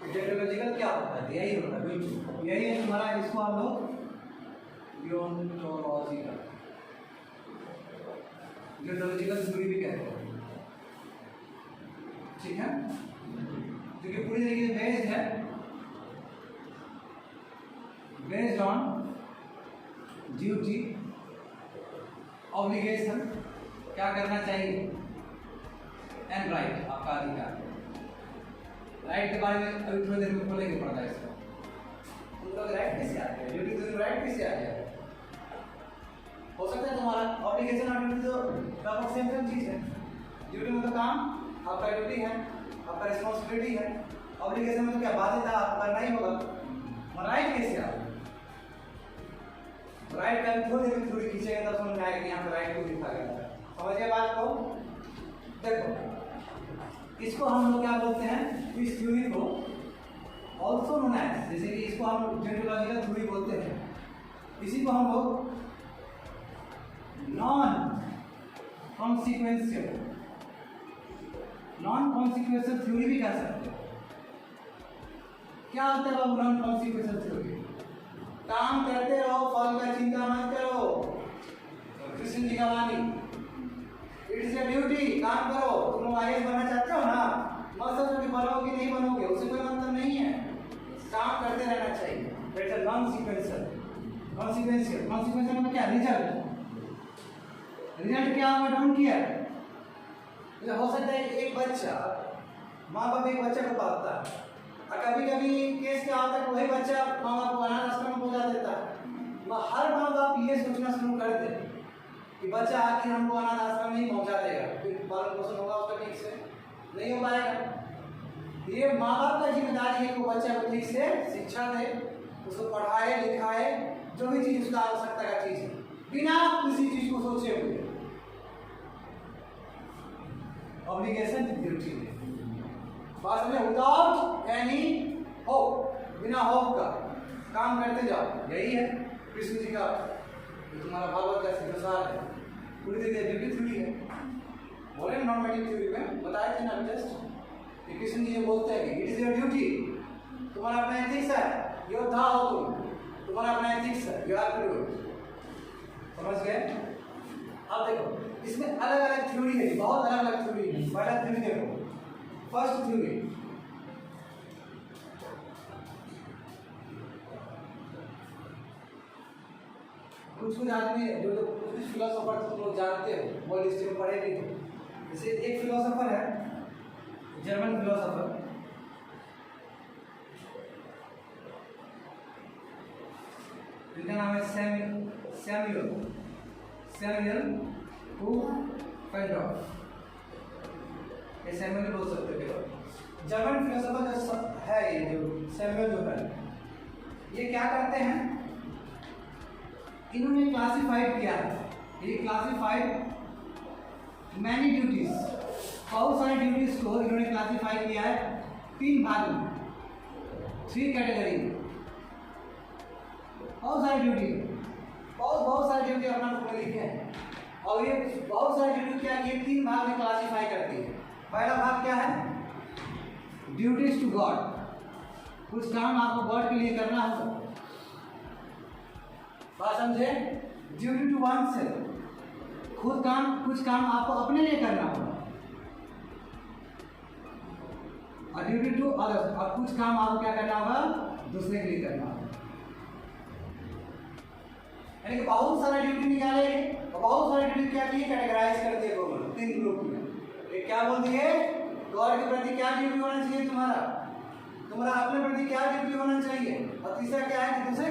डेंटोलॉजिकल क्या होता है, यही होता है। बिल्कुल यही है तुम्हारा, इसको हम लोग डियोंटोलॉजिकल थ्योरी भी कहते हैं। ठीक है, जो कि पूरी तरीके से बेस्ड है, बेस्ड ऑन ड्यूटी, ऑब्लिगेशन, क्या करना चाहिए, एंड राइट, आपका अधिकार। राइट के बारे में अभी थोड़ी देर में खोलेंगे पढ़ना इसका। तुम लोग राइट कैसे आ गया, ड्यूटी तो राइट कैसे आ गया? हो सकता है तुम्हारा ऑब्लिगेशन और ड्यूटी तो लगभग सेम चीज है। ड्यूटी में तो काम आपका ड्यूटी है, आपका रिस्पॉन्सिबिलिटी है। ऑब्लिगेशन में तो क्या बाध्यता, आपको करना ही होगा। राइट कैसे आ गया? राइट का थोड़ी देर थोड़ी खींचेगा तब समझ में आएगा कि यहाँ पर राइट को लिखा गया है। समझिए बात को। देखो इसको हम लोग क्या बोलते हैं, इस थ्योरी को ऑल्सो नोन एज, जैसे कि इसको हम डेंटोलॉजिकल थ्योरी बोलते हैं, इसी को हम लोग नॉन कॉन्सिक्वेंशियल थ्योरी भी कह सकते हैं। क्या होता है बाबू नॉन कॉन्सिक्वेंशियल थ्योरी? काम करते रहो, फल का चिंता मत करो। कृष्ण जी का वाणी, इट इज ए ड्यूटी, काम करो। तुम लोग आईएएस बनना चाहते हो ना, मत सोचो कि बनोगे नहीं बनोगे, उससे कोई मतलब नहीं है। काम करते रहना चाहिए। दैट्स अ नॉन कॉन्सिक्वेंशियल मतलब क्या, रिजल्ट क्या होगा, डोंट केयर। हो सकता है एक बच्चा, माँ बाप एक बच्चे को पालता है, और कभी कभी केस क्या होता है कि वही बच्चा माँ बाप को अनाथ आश्रम में पहुंचा देता है। हर माँ बाप ये सोचना शुरू कर दे कि बच्चा आखिर हमको अनाथ आश्रम में ही पहुंचा देगा, फिर पालन पोषण होगा उसका ठीक से, नहीं हो पाएगा। ये माँ बाप का जिम्मेदारी है कि वो बच्चे को ठीक से शिक्षा दे, उसको पढ़ाए लिखाए, जो भी चीज़ उसका आवश्यकता का चीज़ है, बिना किसी चीज़ को सोचे हुए। ऑब्लिगेशन ड्यूटी बात में विदाउट एनी होप, बिना होप का काम करते जाओ। यही है कृष्ण जी का, जो तुम्हारा भागवत का सिद्धांत है, पूरी तरह ड्यूटी थ्योरी है। बोले नॉर्मेटिव थ्योरी में बताए थे ना जस्ट, कृष्ण जी ये बोलते हैं कि इट इज योर ड्यूटी, तुम्हारा अपना एथिक्स है, योद्धा हो तुम, तुम्हारा अपना एथिक्स है, you have to do it. समझ गए? अब देखो इसमें अलग अलग थ्योरी है, बहुत अलग अलग थ्योरी है। पहला थ्योरी देखो, फर्स्ट थ्योरी, कुछ कुछ आदमी जो कुछ फिलोसोफर तुम लोग जानते हो, वो लिस्ट में पढ़े भी थे। जैसे एक फिलोसोफर है, जर्मन फिलोसोफर, इनका नाम है सैमुअल फैंडॉर्फ। ये सैमुअल बोल सकते हो। जर्मन फिलोसोफर जो है, ये जो सैमुअल जो है, ये क्या करते हैं, इन्होंने क्लासिफाइड किया है, ये क्लासिफाइड मैनी ड्यूटीज, बहुत सारी ड्यूटीज को इन्होंने क्लासिफाई किया है 3 भाग में, 3 कैटेगरी में। बहुत सारी ड्यूटी, बहुत सारी ड्यूटी अपना बुक में लिखे हैं, और ये बहुत सारी ड्यूटी क्या है, 3 भाग में क्लासिफाई करती है। पहला भाग क्या है, ड्यूटीज टू गॉड, कुछ काम आपको गॉड के लिए करना होगा, बात समझे। ड्यूटी टू वन से, खुद काम, कुछ काम आपको अपने लिए करना होगा, और ड्यूटी टू अदर्स, और कुछ काम आपको क्या करना होगा, दूसरे के लिए करना होगा। यानी कि बहुत सारे ड्यूटी निकाले और बहुत सारे ड्यूटी क्या किए, कैटेगराइज कर दिए गवर्नमेंट 3 ग्रुप में। एक क्या बोल दिए, गॉड के प्रति क्या ड्यूटी होना चाहिए, तुम्हारा अपने प्रति क्या ड्यूटी होना चाहिए, और तीसरा क्या है कि दूसरे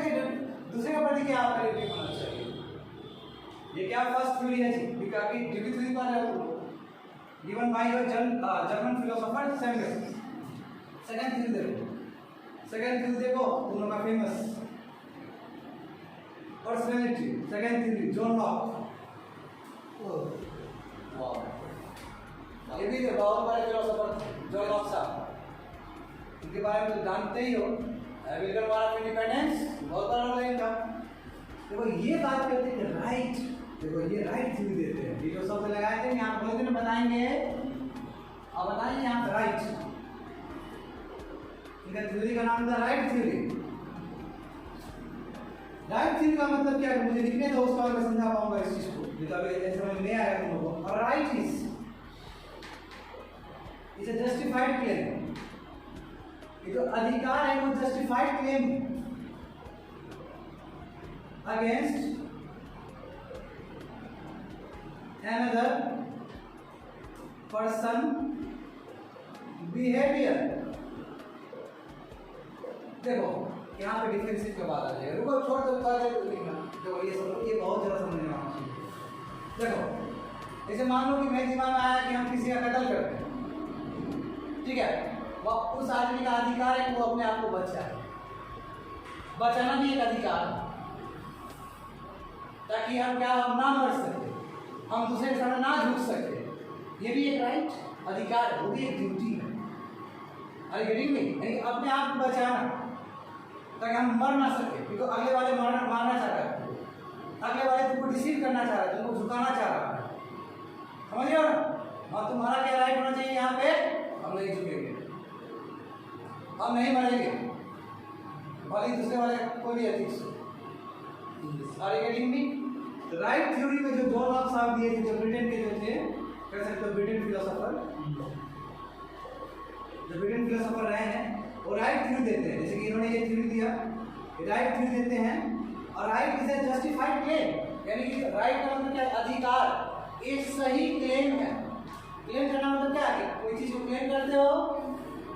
के प्रति क्या आपका ड्यूटी होना चाहिए। ये क्या फर्स्ट थ्योरी है जी, क्योंकि ड्यूटी थ्योरी पर है given by your German philosopher Samuel. Second theory देखो, तुम लोग का famous personality, second theory John Locke. ये भी बहुत बड़े फिलोसोफर जॉन लॉक साहब, इनके बारे में तो जानते ही हो, अमेरिकन वार ऑफ इंडिपेंडेंस बहुत बड़ा रोल है इनका। देखो ये बात करते हैं राइट, देखो ये राइट थ्योरी देते हैं, ये जो शब्द लगाए थे यहाँ बोलते हैं, बताएंगे और बताएंगे यहाँ पे राइट, इनका थ्योरी का नाम था राइट थ्योरी। राइट थ्योरी का मतलब क्या है, मुझे लिखने दो, उसका मैं समझा पाऊंगा इस चीज को, जो अभी ऐसे समझ नहीं आया तुम लोगों को। और right is a justified claim, ये जो अधिकार है वो justified claim against another person behavior। देखो यहाँ पे डिफेंसिव के बाद आ जाएगा, रुको छोड़ दो, लिखना। देखो ये बहुत ज़्यादा समझने वाला चीज़। देखो जैसे मान लो कि मेरे दिमाग में आया कि हम किसी का कत्ल करते हैं, ठीक है, वह उस आदमी का अधिकार है कि वो अपने आप को बचाए, बचाना भी एक अधिकार है, ताकि हम क्या, हम ना मर सके, हम दूसरे के सामने ना झुक सके, ये भी एक राइट अधिकार है, वो भी एक ड्यूटी है। अरे गेटिंग मी, यानी अपने आप को बचाना ताकि हम मर ना सके, क्योंकि अगले वाले मारना चाह रहा है, अगले वाले तुमको डिसीव करना चाह रहा है, तुमको झुकाना चाह रहा है, समझ रहे हो ना। और तुम्हारा क्या राइट होना चाहिए यहाँ पे, हम नहीं झुकेंगे, हम नहीं मरेंगे, भले दूसरे वाले कोई भी एथिक्स हो। Are you getting me. Right theory में जो जॉन लॉक साहब दिए थे, जो ब्रिटेन के जो थे, कह सकते हो ब्रिटेन फिलोसोफर, जो ब्रिटेन फिलोसोफर रहे हैं, वो राइट थ्योरी देते हैं। जैसे कि इन्होंने ये थ्योरी दिया, राइट थ्योरी देते हैं, और right is a justified claim, यानी कि राइट का मतलब क्या है, अधिकार, एक सही क्लेम है। क्लेम करना मतलब क्या है, कोई चीज को क्लेम करते हो,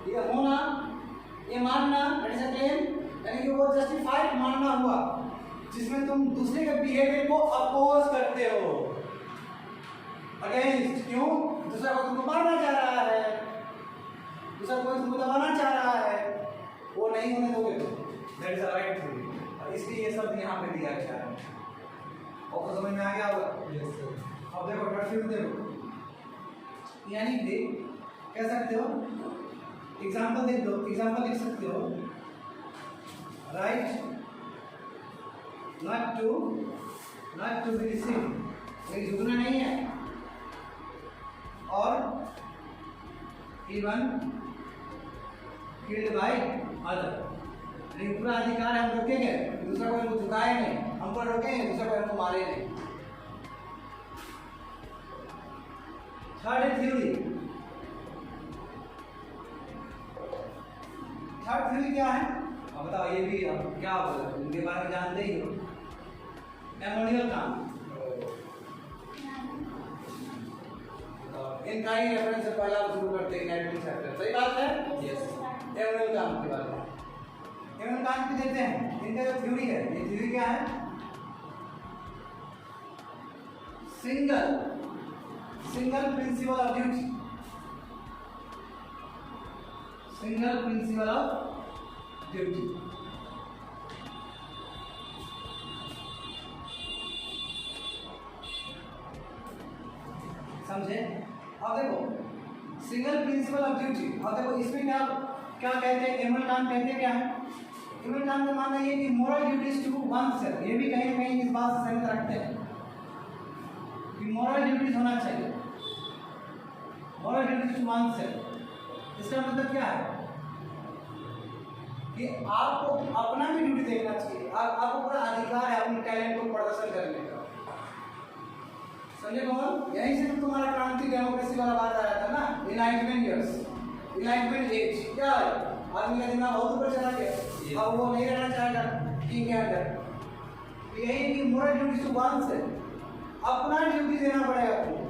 ये होना, ये मानना, दैट इज अ क्लेम, यानी कि वो जस्टिफाइड मानना हुआ, जिसमें तुम दूसरे के बिहेवियर को अपोज करते हो, अगेंस्ट, क्यों, दूसरा को तुमको मारना चाह रहा है, दूसरा कोई तुमको दबाना चाह रहा है, वो नहीं होने दोगे तुम, that is a right theory. और इसलिए ये सब यहाँ पे दिया गया है, और समझ में आ गया होगा। अब देखो थर्ड देखो, यानी कि कह सकते हो, एग्जाम्पल देख लो, एग्जाम्पल लिख सकते हो, right not to be deceived, लेकिन झुकना नहीं है, और even killed by other, लेकिन पूरा अधिकार है, हम रोकेंगे दूसरा को, हमको झुकाए नहीं, हमको रोकेंगे दूसरा को, हमको मारे नहीं। थर्ड थ्योरी क्या है, अब बताओ, ये भी अब क्या बोला, इनके बारे में जानते ही हो। एमोनियल काम। इनका ही रेफरेंस से पहला शुरू करते हैं नाइट्रोजन फैक्टर, सही बात है? यस। एमोनियल काम की बात है। एमोनियल काम भी देते हैं, इनका जो थ्योरी है, ये थ्योरी क्या है? Single principle of duty, single principle of duty. समझे? अब देखो सिंगल प्रिंसिपल ऑफ ड्यूटी, अब देखो इसमें क्या क्या कहते हैं? एमोनियल काम कहते हैं क्या है? एमोनियल काम का मानना ये कि moral duties to oneself, ये भी कहीं ना कहीं इस बात से सहमत रखते हैं कि मोरल ड्यूटीज होना चाहिए, moral duties to oneself. इसका मतलब क्या है कि आपको अपना भी ड्यूटी देखना चाहिए, आपको पूरा अधिकार है अपने टैलेंट को प्रदर्शन करने का। समझे कौन? यहीं से तो तुम्हारा क्रांति डेमोक्रेसी वाला बात आ रहा था ना, इनलाइटमेंट ईयर्स, इनलाइटमेंट एज। क्या है? आदमी का दिमाग बहुत ऊपर चला गया, अब वो नहीं रहना चाहेगा किंग के अंदर। यही कि moral duty to oneself, अपना ड्यूटी देना पड़ेगा तुमको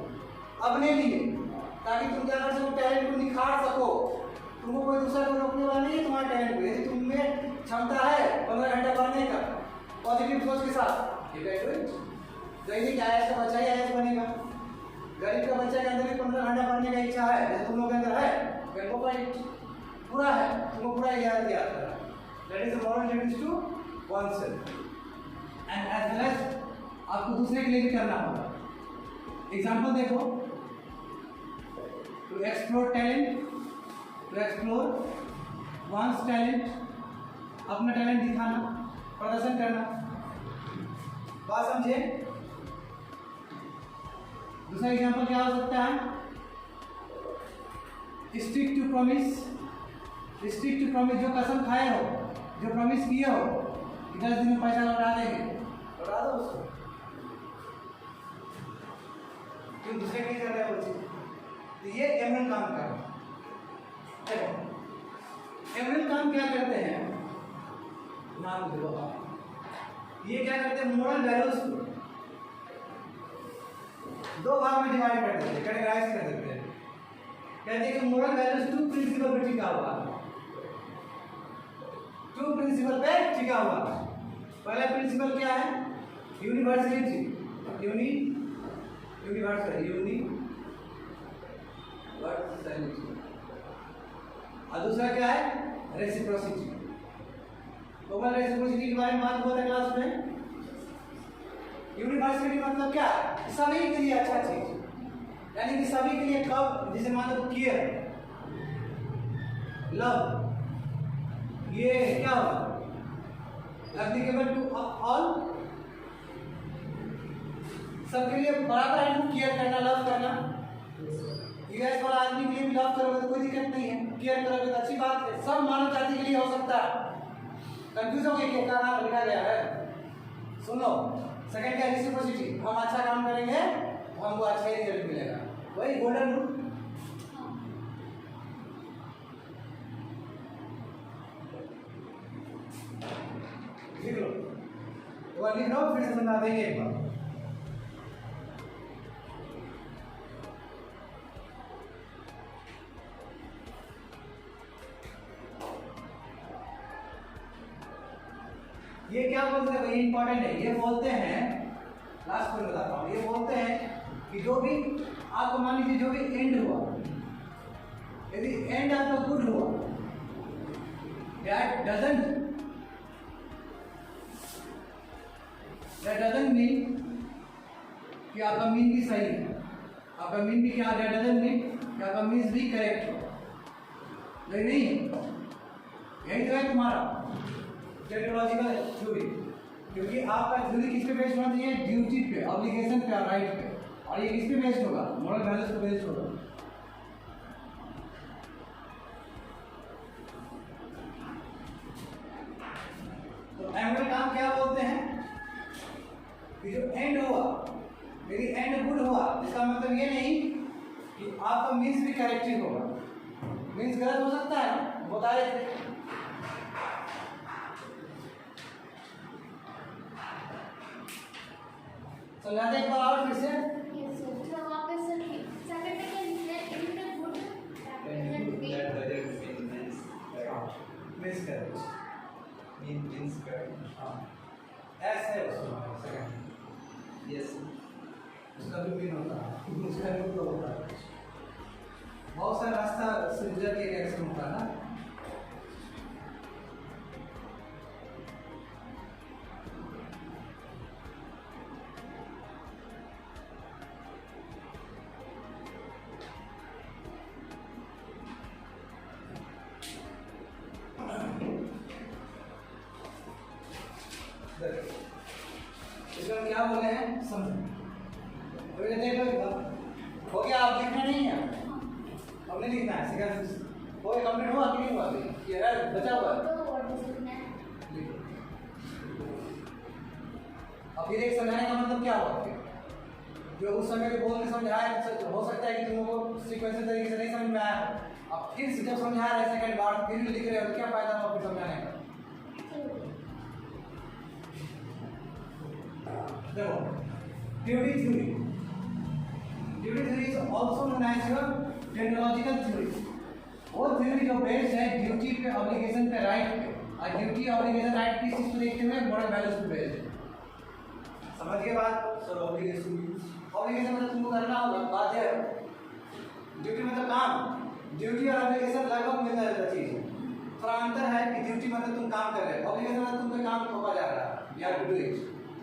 अपने लिए, ताकि तुम क्या कर सको, टैलेंट को निखार सको। तुमको कोई दूसरा कोई रोकने वाला नहीं है तुम्हारे टैलेंट को। यदि तुम में क्षमता है 15 घंटा पढ़ने का पॉजिटिव सोच के साथ, ये दैनिक आईएएस का बच्चा ही आईएएस बनेगा। गरीब का बच्चा के अंदर भी 15 घंटा पढ़ने का इच्छा है, जैसे तुम लोग के अंदर है, पूरा है, तुमको पूरा याद किया था। That is the moral duty to oneself, and as well as आपको दूसरे के लिए भी करना होगा। एग्जाम्पल देखो, to explore talent, to explore ones talent, अपना टैलेंट दिखाना, प्रदर्शन करना। बात समझे? दूसरा एग्जाम्पल क्या हो सकता है? Stick to promise, stick to promise, जो कसम खाए हो, जो प्रॉमिस किए हो कि 10 दिन में पैसा लौटा देंगे, लौटा दो उसको। क्यों दूसरे नहीं कर रहे हो चीज? तो ये एमएल काम कर रहा है। देखो एमएल काम क्या करते हैं, नाम दो आप। ये क्या करते हैं? मोरल वैल्यूज को दो भाग में डिवाइड कर देते हैं, कैटेगराइज कर देते हैं। कहते हैं कि मोरल वैल्यूज टू प्रिंसिपल पे टिका हुआ है, टू प्रिंसिपल पे टिका हुआ है। पहला प्रिंसिपल क्या है? Universality, universality. और दूसरा क्या है? रेसिप्रोसिटी। तो मैं रेसिप्रोसिटी के बारे में बात हुआ था क्लास में। यूनिवर्सलिटी मतलब क्या? सभी के लिए अच्छा चीज, यानी कि सभी के लिए कब, जैसे मान लो केयर, लव, ये क्या होगा? एप्लीकेबल टू ऑल, सबके लिए बराबर है। केयर करना, लव करना, यूएस वाला आदमी के लिए भी लव करोगे तो कोई दिक्कत नहीं है, केयर करोगे तो अच्छी बात है। सब मानव जाति के लिए हो सकता है। कंफ्यूज हो गया क्या नाम लिखा गया है? सुनो, सेकंड क्या? रेसिप्रोसिटी, हम अच्छा काम करेंगे हमको अच्छा ही रिजल्ट मिलेगा, वही गोल्डन रूल। लिख लो, वो लिख लो, फिर से बता देंगे एक बार। ये क्या बोलते हैं? ये इंपॉर्टेंट है। ये बोलते हैं, लास्ट में बताता हूँ, ये बोलते हैं कि जो भी आपको मान लीजिए जो भी एंड हुआ, यदि एंड आपका गुड हुआ, that doesn't mean कि आपका मीन भी सही है, आपका मीन भी क्या? that doesn't mean कि आपका मीन्स भी करेक्ट हो, नहीं, यही तो है तुम्हारा टेक्नोलॉजिकल थ्योरी। क्योंकि आपका थ्योरी किस पे बेस्ड होना चाहिए? ड्यूटी पे, ऑब्लिगेशन पे और राइट पे। और ये किस पे बेस्ड होगा? मोरल वैल्यूज पे बेस्ड होगा। तो एमोरल काम क्या बोलते हैं कि जो एंड हुआ, यदि एंड गुड हुआ, इसका मतलब ये नहीं कि आपका मीन्स भी करेक्टिव होगा। मीन्स गलत हो सकता है, बता रहे थे। समझाते हैं एक बार और फिर से। Yes, sir. So वापस से second में क्या लिखना है? In the good that weather means miss कर means हाँ ऐसे है उसका सेकंड yes उसका भी मीन होता है उसका भी तो होता है बहुत सारा रास्ता से गुजर के एक एक्शन होता है ना। इसमें क्या बोले हैं समझो तो ये देखो हो गया आप लिखना नहीं है अब नहीं लिखना है सेकंड वो कंप्लीट हुआ कि नहीं हुआ अभी ये है बचा हुआ है तो what is it now? लिखो अब फिर एक समझाने का मतलब क्या हुआ फिर जो उस समय के बोल के समझाया हो सकता है कि तुम लोगों को सीक्वेंशियल तरीके से नहीं समझ में आया अब फिर से जब समझा रहे सेकंड बार फिर भी लिख रहे हो क्या फायदा हुआ फिर समझाने का। देखो duty theory is also known as your technological theory वो थ्योरी जो बेस्ड है ड्यूटी पे ऑब्लिगेशन पे राइट पे और ड्यूटी ऑब्लिगेशन राइट किस चीज को देखते हुए मॉरल वैल्यूज पे बेस्ड है। समझ गए बात सर ऑब्लिगेशन मतलब तुमको करना होगा बाध्य है ड्यूटी मतलब काम ड्यूटी और ऑब्लिगेशन लगभग मिलता जुलता चीज है थोड़ा अंतर है कि ड्यूटी मतलब तुम काम कर रहे हो ऑब्लिगेशन मतलब तुम पे काम थोपा जा रहा है you have to do it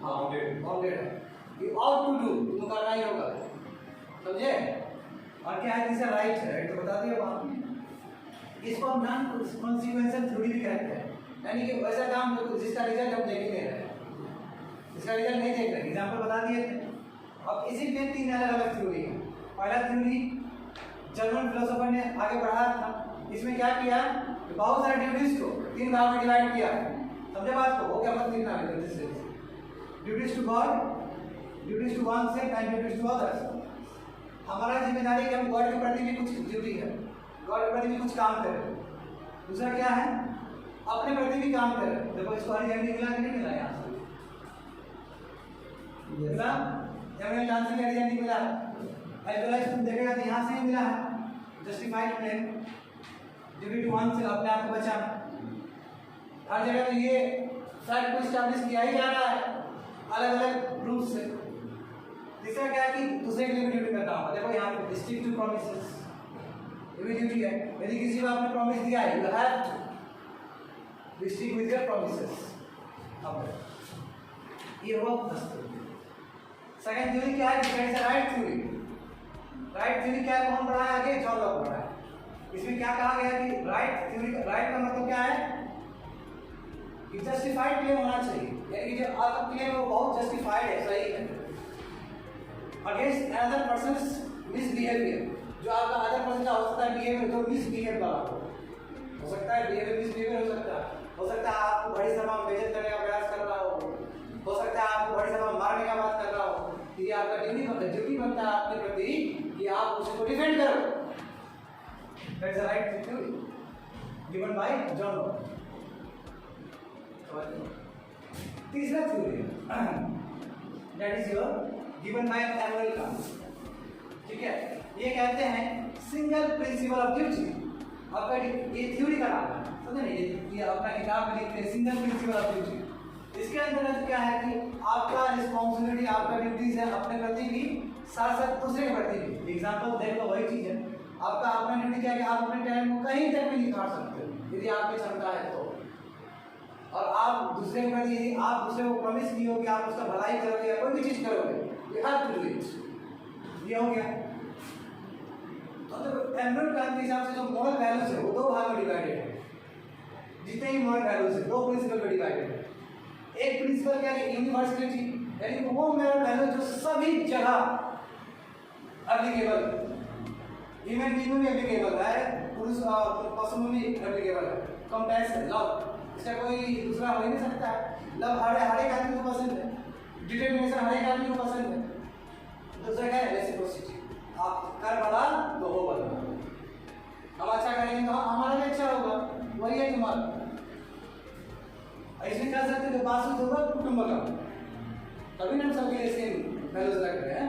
bounded है यू आउट टू डू तुम करना ही होगा समझे। और क्या है जिसे राइट है राइट तो बता दिया बात इसको हम नॉन कॉन्सिक्वेंशियल थ्योरी भी कहते हैं यानी कि वैसा काम जिसका रिजल्ट हम देख नहीं रहे इसका रिजल्ट नहीं देख रहे एग्जांपल बता दिए थे। अब इसी में तीन अलग अलग थ्योरी है पहला थ्योरी जर्मन फिलोसोफर ने आगे बढ़ाया था इसमें क्या किया बहुत सारे ड्यूटीज को तीन भाग में डिवाइड किया समझे बात को वो क्या मतलब लिखना है duties to God duties to oneself and duties to others हमारा जिम्मेदारी है कि हम गॉड के प्रति भी कुछ ड्यूटी है गॉड के प्रति भी कुछ काम करें दूसरा क्या है अपने प्रति भी काम करें देखो इसको हरी झंडी मिला कि नहीं मिला यहाँ से मिला जब मैं डांस की हरी झंडी मिला एज तुम देखेगा तो यहाँ से ही मिला है justified claim duty to oneself अपने आप को बचाना हर जगह तो ये फैक्ट को एस्टैब्लिश किया ही जा रहा है अलग अलग रूप से। तीसरा क्या है कि दूसरे के लिए भी ड्यूटी करना होगा देखो यहाँ पे स्टिक टू प्रॉमिसेस ये भी ड्यूटी है यदि किसी को आपने प्रॉमिस दिया है you have to stick with your promises. अब ये हुआ फर्स्ट सेकंड थ्योरी क्या है इट इज राइट थ्योरी क्या है कौन पढ़ाया आगे जॉन लॉक पढ़ाया इसमें क्या कहा गया कि राइट थ्योरी राइट का मतलब क्या है कि जस्टिफाइड क्लेम होना चाहिए यानी जो आपका क्लेम है वो बहुत जस्टिफाइड है सही है अगेंस्ट अनदर पर्सनस मिसबिहेवियर जो आपका अदर पर्सन का हो सकता है बिहेवियर जो मिसबिहेव वाला हो सकता है बिहेवियर मिसबिहेवियर हो सकता है आपको बड़ी सभा में बेइज्जत करने का प्रयास कर रहा हो सकता है आपको बड़ी सभा में मारने का बात कर रहा हो ये आपका ड्यूटी बनता है आपके प्रति कि आप उसको डिफेंड करो that's the right theory given by John Locke. तीसरा theory that is your given by Immanuel Kant ठीक है ये कहते हैं सिंगल प्रिंसिपल ऑफ ड्यूटी आपका ये थ्योरी का नाम है समझे नहीं ये अपना किताब में लिखते हैं सिंगल प्रिंसिपल ऑफ ड्यूटी इसके अंतर्गत क्या है कि आपका रिस्पॉन्सिबिलिटी आपका ड्यूटीज है अपने प्रति भी साथ साथ दूसरे के प्रति भी एग्जांपल देख लो वही चीज है आपका अपना ड्यूटी क्या है कि आप अपने टैलेंट को कहीं तक भी निखार सकते हो यदि आपकी क्षमता है तो और आप दूसरे के प्रति यदि आप दूसरे को प्रॉमिस किए हो कि आप उसका भलाई करोगे या कोई भी चीज करोगे you have to do it ये हो गया। तो एमनुअल कांट के हिसाब से जो मॉरल वैल्यूज है वो दो भाग में डिवाइडेड है जितने ही मॉरल वैल्यूज है दो प्रिंसिपल में डिवाइडेड है एक प्रिंसिपल क्या है यूनिवर्सलिटी यानी वो मॉरल वैल्यू जो सभी जगह एप्लीकेबल इवन में एप्लीकेबल है पुरुष और पशु में भी एप्लीकेबल है कंपैशन लव इसका कोई दूसरा हो ही नहीं सकता है लव हर एक आदमी को पसंद है डिटरमिनेशन हर एक आदमी को पसंद है दूसरा क्या है रेसिप्रोसिटी आप कर बड़ा तो हो बड़ा हम अच्छा करेंगे तो हमारा भी अच्छा होगा वही है तुम्हारा ऐसे कह सकते हो बासु होगा कुटुंब का तभी ना सबके लिए सेम वैल्यूज रख रहे हैं।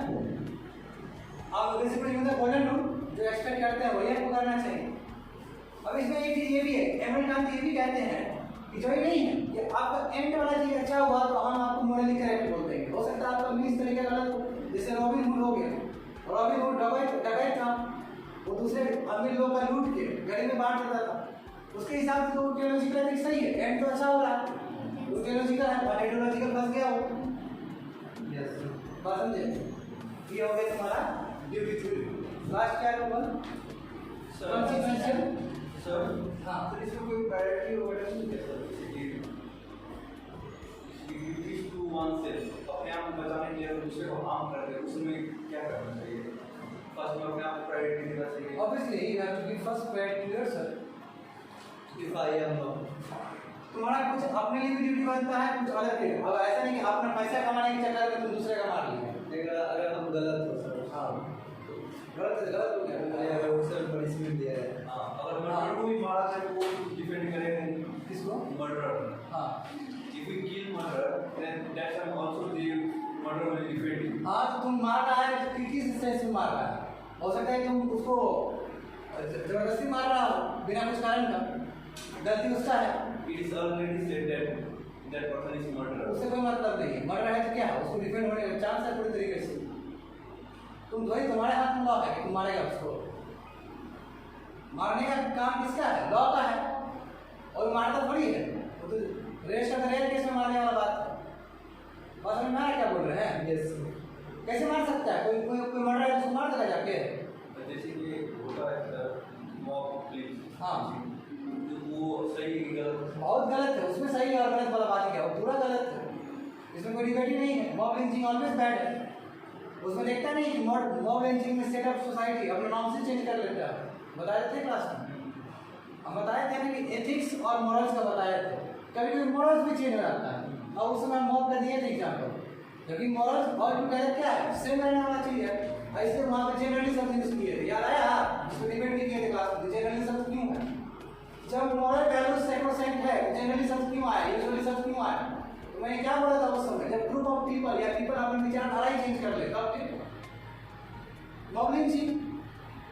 आप रेसिप्रोकल गोल्डन रूल जो एक्सपेक्ट करते हैं वही आपको करना चाहिए। अब इसमें एक चीज ये भी है, एमरिकान ये भी कहते हैं कि जो ये नहीं है कि आपका एंड वाला चीज अच्छा हुआ तो हम आपको मोरली करेक्ट बोल देंगे। हो सकता है आपका मीन्स तरीका गलत हो, जैसे रॉबिन हुड हो गया। रॉबिन हुड डकैत था, वो दूसरे अमीर लोग का लूट के गली में बांट देता था, उसके हिसाब से तो थियोलॉजिकल एथिक्स सही है, एंड तो अच्छा हो रहा है, वो थियोलॉजिकल है, पर आइडियोलॉजिकल फंस गया वो। यस, बात समझे? ये हो गया तुम्हारा ड्यूटी थ्योरी। लास्ट क्या है कॉन्सिक्वेंशियल सर। हाँ, तो इसमें कोई प्रायोरिटी वगैरह नहीं है sir, duties to oneself, अपने आप को बचाने के लिए दूसरे को हार्म करते हैं, उसमें क्या करना चाहिए? फर्स्ट में अपने आप को प्रायोरिटी देना चाहिए। Obviously, you have to give first priority to yourself. If I am not, तुम्हारा कुछ अपने लिए भी ड्यूटी बनता है, कुछ अलग के लिए। अब ऐसा नहीं कि अपना पैसा कमाने के चक्कर में तुम दूसरे का मार लिया। लेकिन अगर हम गलत हो सर, हाँ, गलत हो गया। अगर उसे पनिशमेंट दिया है, हाँ, अगर मर्डर को भी मारा जाए तो वो डिफेंड करेंगे किसको? मर्डर। हाँ, If we kill murderer, then that time also the murderer will defend you. हाँ, तो तुम मार रहा है तो किस सेंस में मार रहा है? हो सकता है तुम उसको जबरदस्ती मार रहा हो बिना कुछ कारण का, गलती उसका है। It is already said that that person is murderer. उससे कोई मतलब नहीं है, मर रहा है तो क्या है, उसको डिफेंड होने का चांस है पूरी तरीके से। तुम वही तुम्हारे हाथ में लॉ है कि तुम मारेगा उसको। मारने का काम किसका है? लॉ का है, और मारता थोड़ी है। वो तो रेस का रेल केस में मारने वाला बात है। बात में मार क्या बोल रहे हैं? Yes. कैसे मार सकता है? कोई मर रहा है तो उसको मार देगा जाके। जैसे कि होता है सर, मॉब पुलिस, हाँ, तो वो सही है कि गलत? बहुत गलत है, उसमें सही और गलत वाला बात क्या है, वो पूरा गलत है, इसमें कोई डिबेट ही नहीं है। मॉब लिंचिंग ऑलवेज बैड है। उसमें देखता नहीं कि मॉब लिंचिंग में स्टेट ऑफ सोसाइटी अपने नाम से चेंज कर लेता है। बताए थे क्लास में, हम बताए थे ना कि एथिक्स और मॉरल्स का बताए थे। कभी कभी मॉरल्स भी चेंज हो जाता है, और उस समय मॉब का दिए थे एग्जाम्पल, क्योंकि मॉरल्स और टुगेदर क्या है, सेम रहने वाला चीज है। ऐसे वहाँ पे जेनरली सब यूज किए थे, याद आया? इसको डिबेट भी किए थे क्लास में, जेनरली सब क्यों है? जब मॉरल वैल्यूज सैक्रोसैंक्ट है, जनरली सब क्यों आया, यूजुअली सब क्यों आया? तो मैंने क्या बोला था उस समय, जब ग्रुप ऑफ पीपल या पीपल अपने विचारधारा ही चेंज कर ले तब ठीक है। मॉब लिंचिंग,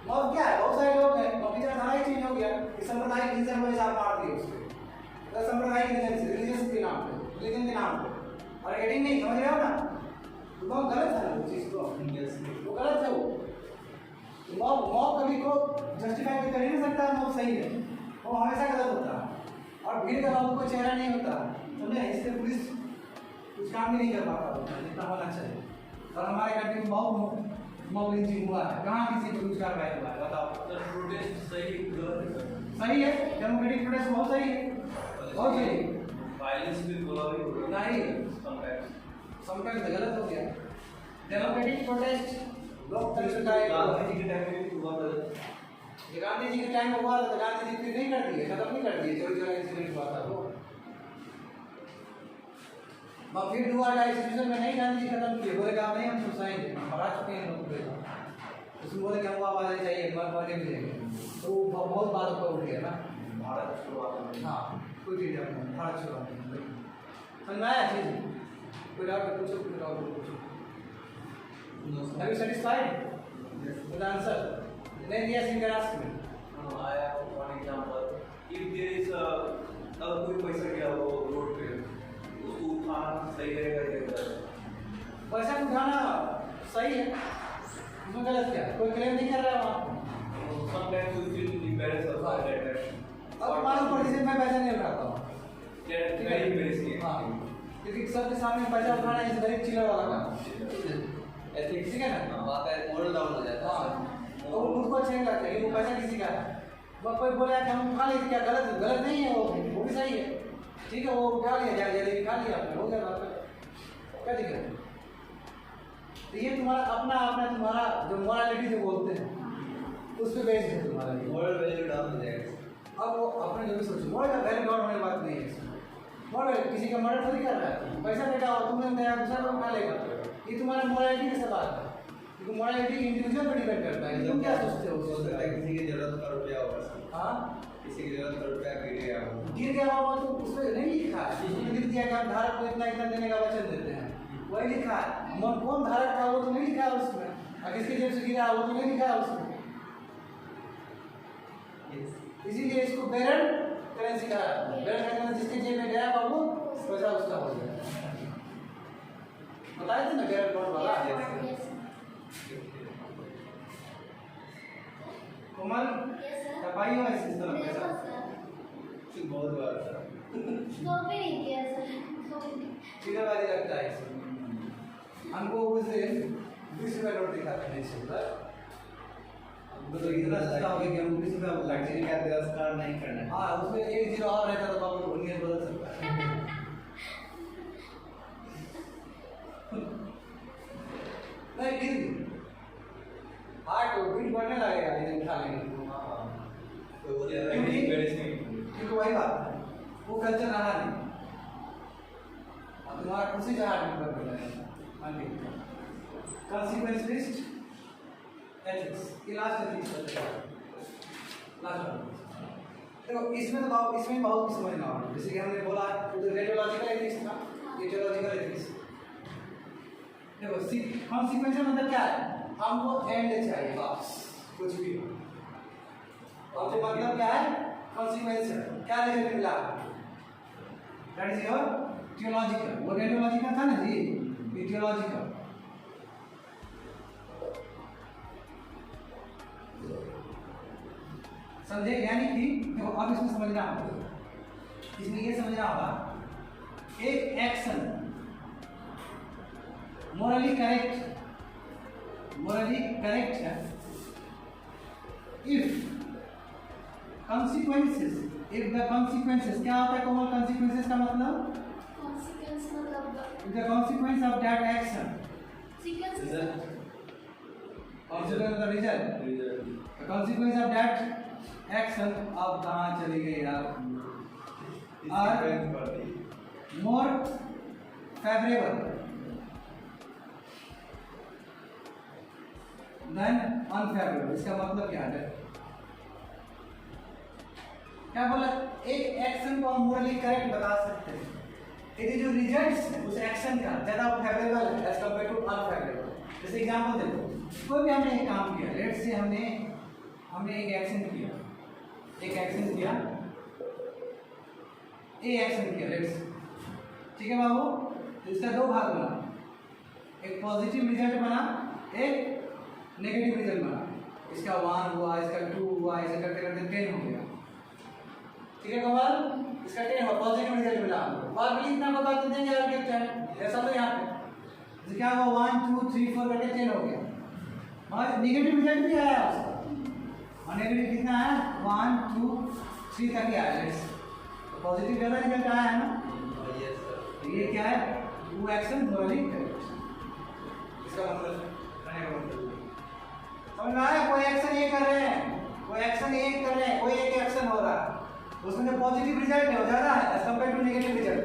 मॉब क्या है, बहुत सारे लोग हैं, मॉब विचारधारा ही चेंज हो गया कि सांप्रदायिक रीजन वजह से आप मार दिए उसको, तो सांप्रदायिक रीजन से, रिलीजियस के नाम पे, रिलीजन के नाम पे, और एडिंग नहीं, समझ रहे हो ना? तो बहुत गलत है वो चीज को, वो गलत है वो। मॉब कभी को जस्टिफाई कर ही नहीं सकता, मॉब सही है, वो हमेशा गलत होता है। और भीड़ का बाबू कोई चेहरा नहीं होता, समझे? इससे पुलिस कुछ काम भी नहीं कर पाता होता जितना होना चाहिए। और हमारे कंट्री में बहुत मॉब लिंचिंग हुआ है, कहाँ किसी को कुछ कार्रवाई हुआ है बताओ? सर प्रोटेस्ट सही गलत है सर? सही है, डेमोक्रेटिक प्रोटेस्ट बहुत सही है, बहुत सही है। वायलेंस भी बोला भी होगा नहीं, समटाइम्स गलत हो गया। डेमोक्रेटिक प्रोटेस्ट लोकतंत्र का एक गांधी जी के टाइम में भी हुआ था। गांधी जी के टाइम में हुआ था, तो गांधी जी फिर नहीं कर दिए, खत्म नहीं कर दिए, जो इंसिडेंट हुआ था वो। फिर हुआ था इंस्टीट्यूशन में नहीं, गांधी जी खत्म किए, बोले आप नहीं, हम सुसाएंगे, हम हरा चुके हैं लोग पूरे। उसमें बोले कि हमको आवाज़ चाहिए, मर के मिलेंगे, तो बहुत बात ऊपर उठ गया ना। भारत शुरुआत। हाँ, कोई चीज़ है भारत शुरुआत समझ में आया चीज़? कोई डाउट पूछो, कोई डाउट पूछो। Are you satisfied with the answer? Then yes, you can ask me. I have one example. If there is अगर कोई पैसा गया हो रोड पे, उसको उठाना सही रहेगा या गलत? पैसा उठाना सही है, उसमें गलत क्या है? कोई क्लेम नहीं कर रहा है वहाँ। Sometimes we feel embarrassed about that. अब मालूम पड़ी से मैं पैसा नहीं उठाता हूँ। That very embarrassing. हाँ, क्योंकि सबके सामने पैसा उठाना इस गरीब चिल्लर वाला काम। एथिक्स ठीक है ना? वहाँ का मॉडल डाउन हो जाता है। हाँ, तो वो खुद को अच्छे नहीं लगता कि वो पैसा किसी का है। वो कोई बोला कि हम उठा लेते, क्या गलत नहीं है, वो भी सही है, ठीक है, वो उठा लिया जाए, जलेबी खा लिया आपने, हो गया बात का क्या दिक्कत है? तो ये तुम्हारा अपना तुम्हारा जो मोरालिटी जो बोलते हैं उस पर बेस्ड है तुम्हारा ये। मॉडल वैल्यू डाउन हो जाएगा। अब वो अपने जो भी सोचो, मॉडल का वैल्यू डाउन होने की बात नहीं है इसमें। मॉडल किसी का मर्डर थोड़ी कर रहा है, पैसा बेटा और तुमने नया दूसरा लोग उठा लेगा, ये तुम्हारा मोरालिटी के सवाल है, क्योंकि मोरालिटी इंडिविजुअल पर डिपेंड करता है कि तुम क्या सोचते हो। हो सकता है किसी की जरूरत का रुपया होगा। हाँ, किसी की जरूरत का रुपया गिर गया हो, गिर गया होगा तो उसमें नहीं लिखा है, उसमें लिख दिया कि हम धारक को इतना देने का वचन देते हैं, वही लिखा है। कौन धारक था वो तो नहीं लिखा है उसमें, और किसके जेब से गिरा वो तो नहीं लिखा है उसमें। इसीलिए इसको बेरल करेंसी का बेरल करेंसी जिसके जेब में गया बाबू पैसा उसका हो जाएगा। बताए थे ना बेरल कौन वाला। कोमल तपाई हुआ इस तरह पैसा बहुत बार था। चिड़ाबाजी लगता है इसमें। हमको उस दिन 20 रुपये नोट दिखाते हैं इस पर, तो इतना सस्ता हो गया कि हम 20 रुपये लड़की का तिरस्कार नहीं करना है। हाँ उसमें एक जीरो और रहता तो बाबू उन्हें बदल सकता है। नहीं फिर हार्ट बीट बढ़ने लगेगा इन्हें उठा लेंगे। तो वो embarrassing। क्योंकि वही बात है, वो कल्चर रहा नहीं। अब तुम्हारा खुशी से हार्ट बीट बढ़ जाएगा। Consequence list, ethics, ये लास्ट एथिक्स है। Last one. देखो इसमें तो इसमें बहुत कुछ समझना होगा। जैसे कि हमने बोला उधर रेडियोलॉजिकल एथिक्स था, एथियोलॉजिकल एथिक्स। देखो कॉन्सिक्वेंस मतलब क्या है? हमको एंड चाहिए बस, कुछ भी हो। और जो मतलब क्या है? कॉन्सिक्वेंस है। क्या रिजल्ट मिला? That is your theological. वो रेडियोलॉजिकल था ना जी, थियोलॉजिकल। समझे? यानी कि देखो अब इसमें समझना होगा, इसमें ये समझना होगा एक एक्शन मोरली करेक्ट है if consequences, if the consequences, क्या होता है कोमल consequences का मतलब? Consequence मतलब if the consequence of that action, sequence consequence of the result, the consequence of that action अब कहाँ चली गई यार? are more favorable than unfavorable। इसका मतलब क्या है? क्या बोला? एक एक्शन को हम मोरली करेक्ट बता सकते हैं यदि जो रिजल्ट्स है उस एक्शन का ज्यादा फेवरेबल है एज कम्पेयर टू अनफेवरेबल। जैसे एग्जांपल देखो, कोई भी हमने एक काम किया, लेट्स से हमने एक एक्शन किया, लेट्स, ठीक है बाबू। तो इसका दो भाग बना, एक पॉजिटिव रिजल्ट बना, एक नेगेटिव रिजल्ट बना। इसका 1 हुआ, इसका 2 हुआ, इसका करते करते 10 हो गया। ठीक है कमाल, इसका 10 हुआ, पॉजिटिव रिजल्ट मिला। और भी इतना बता देंगे यार कि ऐसा तो यहाँ पे क्या हुआ 1 2 3 4 करके 10 हो गया। और नेगेटिव रिजल्ट भी आया उसका, और नेगेटिव कितना है 1 2 3 तक ही आया। पॉजिटिव ज्यादा रिजल्ट आया है ना। ये क्या है? वो एक्शन मोरली करेक्ट। इसका मतलब समझ में आया? कोई एक्शन ये कर रहे हैं, कोई एक्शन हो रहा है, उसमें जो पॉजिटिव रिजल्ट है वो ज्यादा है as compare to negative result.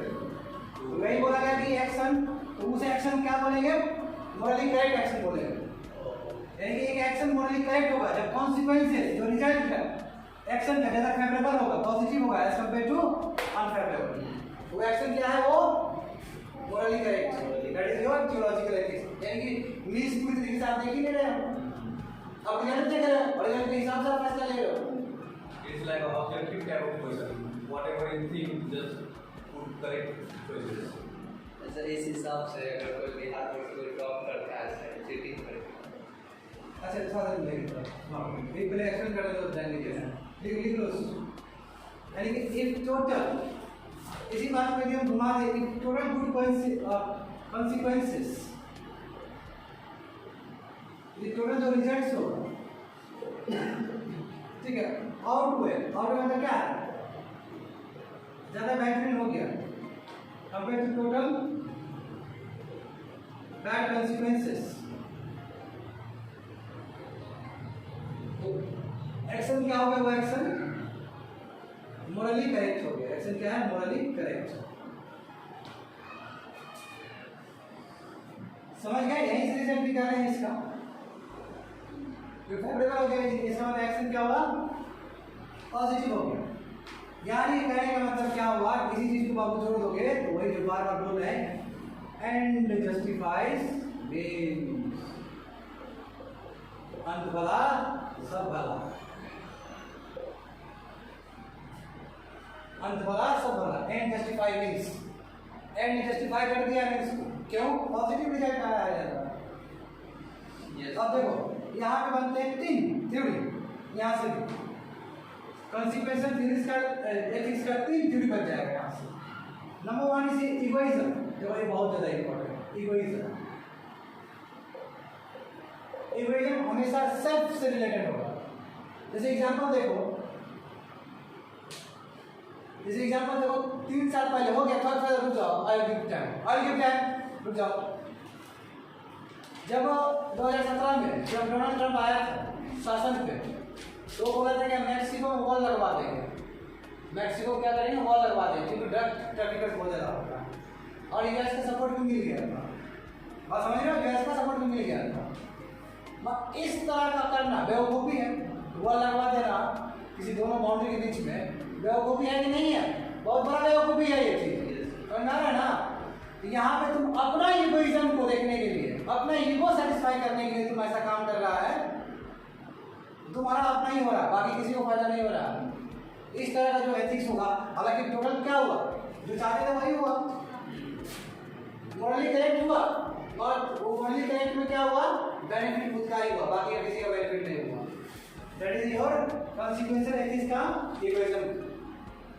तो वही बोला गया कि एक्शन, तो उस एक्शन क्या बोलेंगे? मोरली करेक्ट एक्शन बोलेंगे। यानी कि एक एक्शन मोरली करेक्ट होगा जब कॉन्सिक्वेंसेस, जो रिजल्ट है एक्शन का ज्यादा फेवरेबल होगा, पॉजिटिव होगा एज कंपेयर टू अनफेवरेबल। वो एक्शन क्या है? वो morally correct. That is your theological ethics. यानी कि इंग्लिश पूरी तरीके से आप देख ही नहीं रहे हो, आप रिजल्ट देख रहे हो और रिजल्ट के हिसाब से आप फैसला ले रहे हो। It's like an objective type of question. Whatever you think, just put correct choices. ऐसा इस हिसाब से अगर कोई बिहार बोर्ड से कोई टॉप करता है चीटिंग करके। अच्छा थोड़ा सा लेंगे, हाँ एक पहले एक्सप्लेन करने दो जानेंगे कैसे। लिख लो। यानी कि if total, इसी बात को यदि हम घुमा दें, if total good consequences, ये टोटल जो रिजल्ट्स होगा, ठीक है, आउट हुए मतलब क्या है? ज्यादा बेहतरीन हो गया compare to total bad consequences. Action क्या हो गया? वो एक्शन मोरली करेक्ट हो गया। एक्शन क्या है? मोरली करेक्ट। समझ गए? यही से रिजल्ट निकाल रहे हैं इसका। फेवरेबल हो गया, इसका मतलब एक्शन क्या हुआ? पॉजिटिव हो गया। यानी कहने का मतलब क्या हुआ? किसी चीज को बाबू जोड़ दोगे तो वही जो बार बार बोल रहे हैं एंड जस्टिफाइज मीन्स। अंत भला सब भला, अंत भला सब भला। And justify means, and justify कर दिया मीन्स क्यों पॉजिटिव रिजल्ट आया है ज़्यादा। अब देखो यहाँ पे बनते हैं 3 थ्योरी, यहाँ से भी कॉन्सिक्वेंशियल थ्योरीज का एथिक्स का 3 थ्योरी बन जाएगा यहाँ से। नंबर 1 इज इगोइज्म, देखो ये बहुत ज़्यादा इंपॉर्टेंट है। इगोइज्म, इगोइज्म हमेशा सेल्फ से रिलेटेड होगा। जैसे एग्जांपल देखो, जैसे एग्जांपल देखो 3 साल पहले हो गया, थोड़ा रुक जाओ, आई गिव टाइम, रुक जाओ। जब 2017 में जब डोनाल्ड ट्रंप आया था शासन पे, तो बोला था कि मैक्सिको में वॉल लगवा देंगे, मैक्सिको क्या करेंगे, वॉल लगवा देंगे, क्योंकि ड्रग ट्रैफिकर्स बहुत ज़्यादा होता है। और यूएस का सपोर्ट भी मिल गया था, बात समझ रहे हो, यूएस का सपोर्ट भी मिल गया था। इस तरह का करना बेवकूफ़ी है, वॉल लगवा देना किसी दोनों बाउंड्री के बीच में, बेवकूफ़ी है कि नहीं है? बहुत बड़ा बेवकूफ़ी है ये चीज़, समझना है ना। यहाँ पे तुम अपना इगोइज्म को देखने के लिए, अपना ईगो सेटिस्फाई करने के लिए तुम ऐसा काम कर रहा है, तुम्हारा अपना ही हो रहा है, बाकी किसी को फायदा नहीं हो रहा है। इस तरह का जो एथिक्स होगा, हालांकि टोटल क्या हुआ, जो चाहते थे वही हुआ, मोरली करेक्ट हुआ, और वो मोरली करेक्ट में क्या हुआ, बेनिफिट खुद का ही हुआ, बाकी किसी का बेनिफिट नहीं हुआ। That is your consequential ethics का इगोइज्म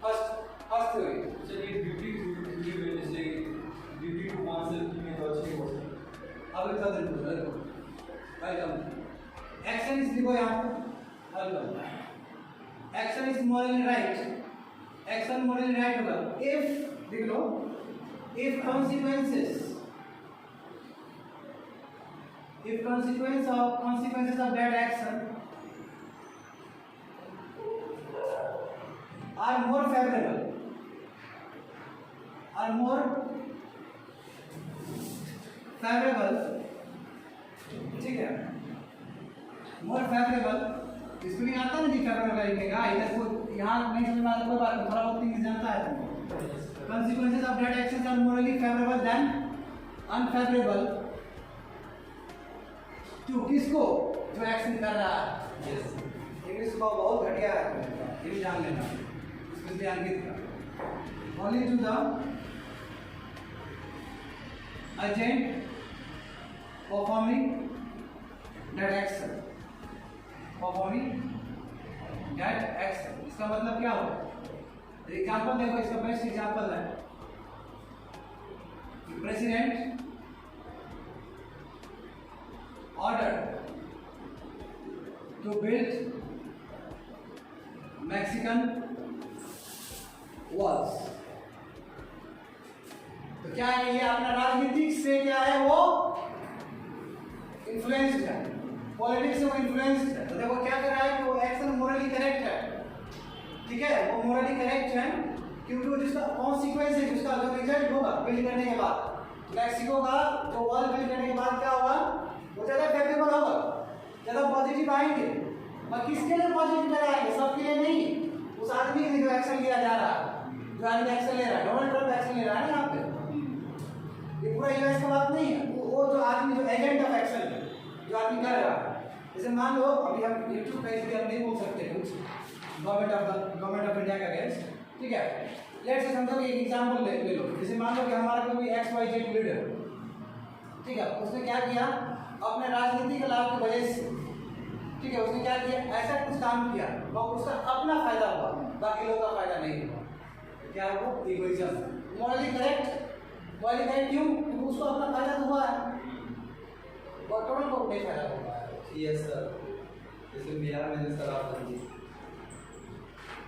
फर्स्ट थ्योरी। So ये duty to oneself में तो अच्छी हो सकती है। अब इतना दिन पूछ रहे हो, वेलकम। एक्शन इज लिखो यहाँ पे, welcome. Action is Morli right, action Morli right होगा इफ, देख लो, if consequences of bad action are more favorable, ठीक है, मोर फेवरेबल, स्पेलिंग आता है ना जी, फेवरेबल लिखने का, इधर को यहाँ नहीं समझ में आता कोई बात नहीं, थोड़ा बहुत इंग्लिश जानता है तुमको। consequences of bad actions are morally favorable than unfavorable to किसको, जो एक्शन कर रहा है। इंग्लिश का बहुत घटिया है, ये भी जान लेना, इसमें ध्यान दीजिएगा। only to the agent performing that action, इसका मतलब क्या होगा? एग्जाम्पल देखो, इसका बेस्ट एग्जाम्पल है, president order to build Mexican walls. तो क्या है, ये अपना राजनीतिक से क्या है, वो इन्फ्लुएंस्ड है, पॉलिटिक्स से वो इन्फ्लुएंस्ड है। तो देखो क्या कर रहा है कि वो एक्शन मोरली करेक्ट है, ठीक है, वो मोरली करेक्ट है, क्योंकि वो जिसका कॉन्सिक्वेंस है, जिसका जो रिजल्ट होगा बिल्ड करने के बाद, मैक्सिको का जो वॉल बिल्ड करने के बाद क्या होगा, वो ज़्यादा फेवरेबल होगा, ज़्यादा पॉजिटिव आएंगे। मगर किसके लिए पॉजिटिव आएंगे? सबके लिए नहीं, उस आदमी के लिए जो एक्शन लिया जा रहा है, जो आदमी एक्शन ले रहा है, डोनाल्ड ट्रंप एक्शन ले रहा है ना यहाँ पे, ये पूरा यूएस का बात नहीं है, वो जो आदमी, जो एजेंट ऑफ एक्शन है, जो आदमी कर रहा है। जैसे मान लो अभी हम यूट्यूब पे इसलिए हम नहीं बोल सकते कुछ गवर्नमेंट ऑफ इंडिया का अगेंस्ट, ठीक है, लेट्स से समझो कि एक एग्जांपल ले लो, जैसे मान लो कि हमारा कोई XYZ लीडर, ठीक है, उसने क्या किया, अपने राजनीतिक लाभ की वजह से, ठीक है, उसने क्या किया, ऐसा कुछ काम किया और उसका अपना फायदा हुआ, बाकी लोगों का फायदा नहीं हुआ, क्या है वो, इगोइज्म। मोरली करेक्ट क्यों, क्योंकि उसको अपना फायदा तो हुआ है, टोटल को नहीं फायदा हुआ है। यस सर, जैसे बिहार में जो शराब बंदी,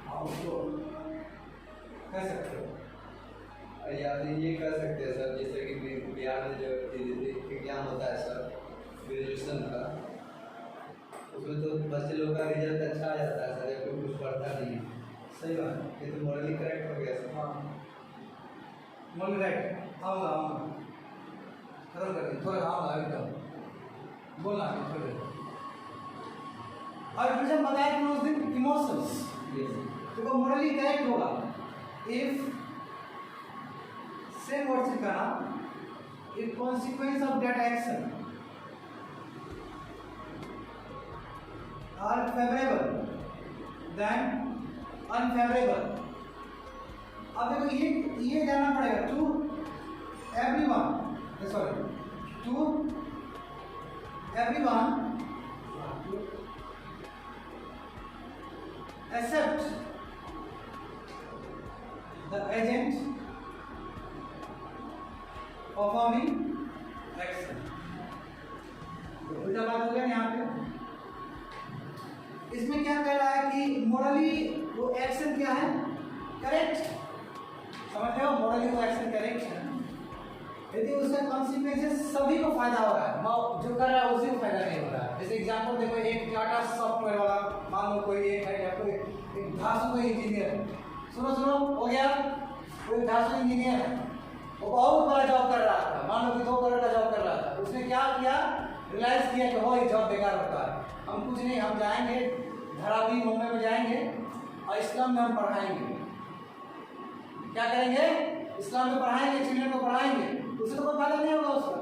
आप उसको कह सकते हो, या फिर ये कर सकते हैं सर, जैसे कि बिहार में जो एग्जाम होता है सर ग्रेजुएशन का, उसमें तो बच्चे लोग का रिजल्ट अच्छा आ जाता है सर, या कोई कुछ पढ़ता नहीं है। सही बात है, ये तो मॉरली करेक्ट हो गया सर। हाँ, मोरली राइट, आऊँगा खत्म कर दी, थोड़ा आऊँगा एकदम बोलना है थोड़े। और फिर जब बताया कि उस दिन इमोशंस, तो वो मोरली करेक्ट होगा इफ सेम वर्ड से कहना, if consequence of that action are favorable than unfavorable. अब देखो ये जानना पड़ेगा to everyone, sorry, to everyone except the agent performing action. उल्टा बात हो गया यहाँ पे। इसमें क्या कह रहा है कि मोरली वो एक्शन क्या है, करेक्ट, समझ रहे हो, मोरली वो एक्शन करेक्ट है यदि उसका कॉन्सिक्वेंसेस सभी को फायदा हो रहा है, जो कर रहा है उसी को फायदा नहीं हो रहा है। जैसे एग्जांपल देखो, एक टाटा सॉफ्टवेयर वाला मान लो कोई एक है या कोई एक धासु कोई इंजीनियर, सुनो हो गया, कोई धासु इंजीनियर है, वो बहुत बड़ा जॉब कर रहा था, मान लो कि 2 करोड़ का जॉब कर रहा था। उसने क्या किया, रियलाइज किया कि हो ये जॉब बेकार होता है, हम कुछ नहीं, हम जाएंगे धरावी मुंबई में जाएंगे और इस्लाम में हम पढ़ाएंगे। क्या करेंगे, इस्लाम में पढ़ाएंगे, चिल्ड्रन को पढ़ाएंगे, उससे तो कोई फायदा नहीं होगा उसका।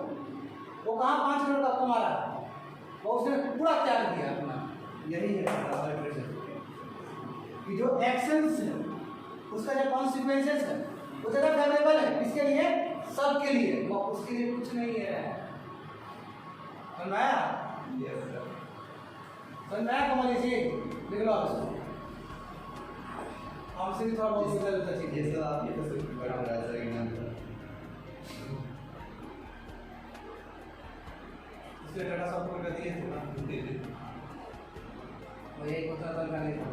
वो कहाँ 5 करोड़ का कमा रहा है, वो उसने पूरा त्याग दिया अपना। यही है कि जो एक्शंस है उसका जो कॉन्सिक्वेंसेस है वो ज़्यादा फेवरेबल है, किसके लिए, सबके लिए, वो उसके लिए कुछ नहीं है। समझ में आया? समझ में आया कमल जी, लिख लो आप इसको, हमसे भी थोड़ा बहुत सुधर होता चाहिए। ये सब आप ये तो सिर्फ बड़ा रहा है सर इनाम का। इसलिए डाटा सब को कर दिए थे ना, वो एक होता था का नहीं था,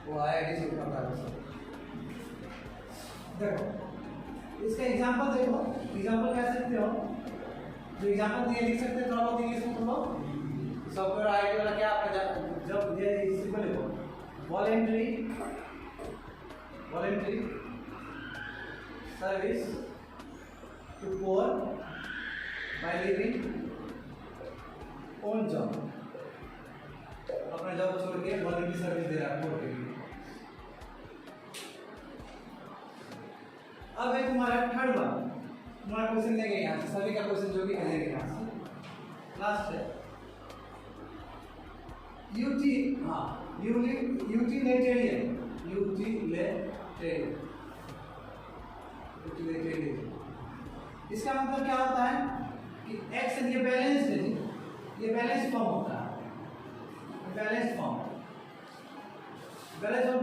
वो आईआईटी से उठा था सब। देखो इसका एग्जांपल देखो, एग्जांपल कह सकते हो, जो एग्जांपल दिए लिख सकते हो, थोड़ा बहुत इंग्लिश में तुम लोग सॉफ्टवेयर आईआईटी वाला क्या आपका जब ये सिंपल लिखो, voluntary service to poor by living on job, अपना जॉब छोड़ के वॉलंटरी सर्विस दे रहा है पुअर के लिए। अब है तुम्हारा थर्ड वन, तुम्हारा क्वेश्चन लेंगे यहाँ से, सभी का क्वेश्चन जो भी लेंगे यहाँ से, लास्ट है यूटिलिटेरियन। इसका मतलब क्या होता है कि एक्शन, ये बैलेंस है जी, ये बैलेंस फॉर्म होता है, बैलेंस फॉर्म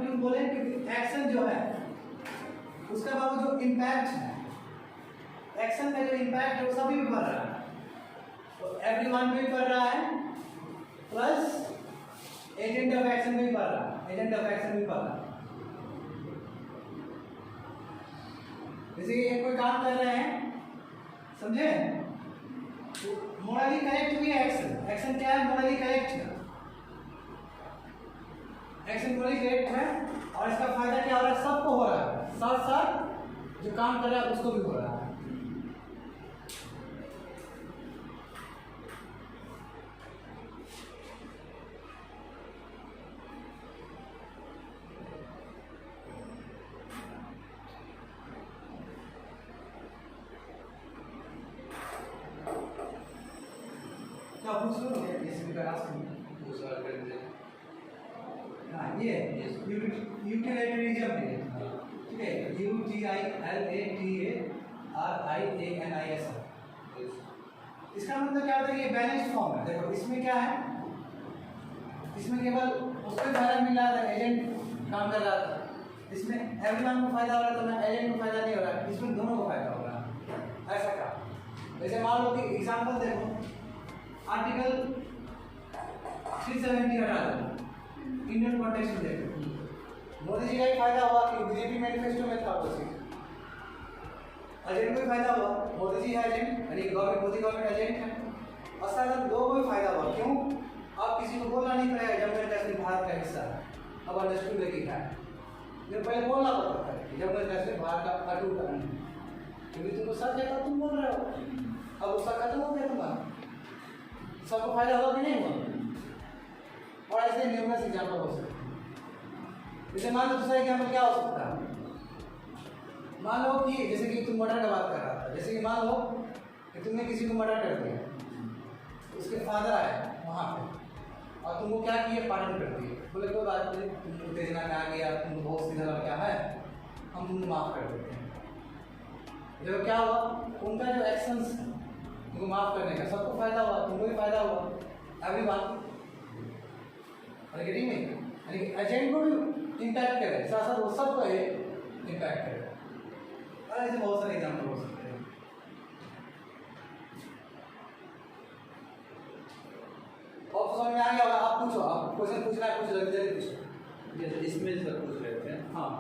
क्यों बोले, क्योंकि एक्शन जो है उसका बाबू जो इम्पैक्ट है, एक्शन का जो इम्पैक्ट है वो सभी पे पड़ रहा है, तो एवरीवन पे भी पड़ रहा है, प्लस एजेंट ऑफ एक्शन भी पड़ रहा है, एजेंट ऑफ एक्शन भी पड़ रहा है। जैसे कि कोई काम कर रहे हैं, समझे, मोरली करेक्ट भी है एक्शन, एक्शन क्या है, मोरली करेक्ट है, एक्शन मोरली करेक्ट है, और इसका फायदा क्या हो रहा है, सबको हो रहा है, साथ साथ जो काम कर रहा है उसको भी हो रहा है। क्या पूछ लो, ये सभी का रास्ता वो सवाल कर दे। हाँ, ये यूटिलिटेरियनिज्म है, ठीक है, UTILATARIANIS। इसका मतलब क्या होता है, ये बैलेंस फॉर्म है। देखो इसमें क्या है, इसमें केवल उसको फायदा मिल रहा था, एजेंट काम कर रहा था, इसमें एवरीवन को फायदा हो रहा था, एजेंट को फायदा नहीं हो रहा, इसमें दोनों को फायदा हो रहा है। ऐसा काम, जैसे मान लो कि एग्जाम्पल देखो, आर्टिकल 370 हटा दो, इंडियन कॉन्टेक्स्ट में देखो, मोदी जी का ही फायदा हुआ कि बीजेपी मैनिफेस्टो में था, उसी एजेंट को भी फायदा हुआ, मोदी जी है एजेंट, यानी गवर्नमेंट, मोदी गवर्नमेंट एजेंट है, और साथ दो को भी फायदा हुआ। क्यों? अब किसी को बोलना नहीं पड़ेगा जम्मू एंड कश्मीर भारत का हिस्सा है, अब अंडरस्टूड लिखा है, ये पहले बोलना पड़ता था कि जम्मू एंड कश्मीर भारत का अटूट अंग है, क्योंकि तुमको सच है तो तुम बोल रहे हो, अब उसका खत्म हो गया तुम्हारा, सबको फायदा हुआ कि नहीं हुआ? और ऐसे न्यूमरस एग्जाम्पल हो सकते हैं। जैसे मान लो दूसरा एग्जाम्पल क्या हो सकता है, मान लो कि जैसे कि तुम मर्डर का बात कर रहा था, जैसे कि मान लो कि तुमने किसी को मर्डर कर दिया, उसके फादर आए वहाँ पे और तुमको क्या किए, पार्डन कर दिए, बोले कोई बात नहीं, तुम उत्तेजना में आ गया, तुमको बहुत सीधा लड़का है, हम तुमको माफ़ कर देते हैं। जब क्या हुआ, उनका जो एक्शंस तुमको माफ़ करने का, सबको फायदा हुआ, तुमको भी फायदा हुआ, अभी बात नहीं, यानी कि एजेंट को भी इम्पैक्ट करे, साथ साथ वो सबको इम्पैक्ट करे। और ऐसे बहुत सारे एग्जाम्पल हो सकते हैं। और समझ में आ गया होगा, आप पूछो, आप क्वेश्चन पूछना है, पूछ जल्दी जल्दी पूछो। जैसे इसमें सर पूछ रहे थे, हाँ,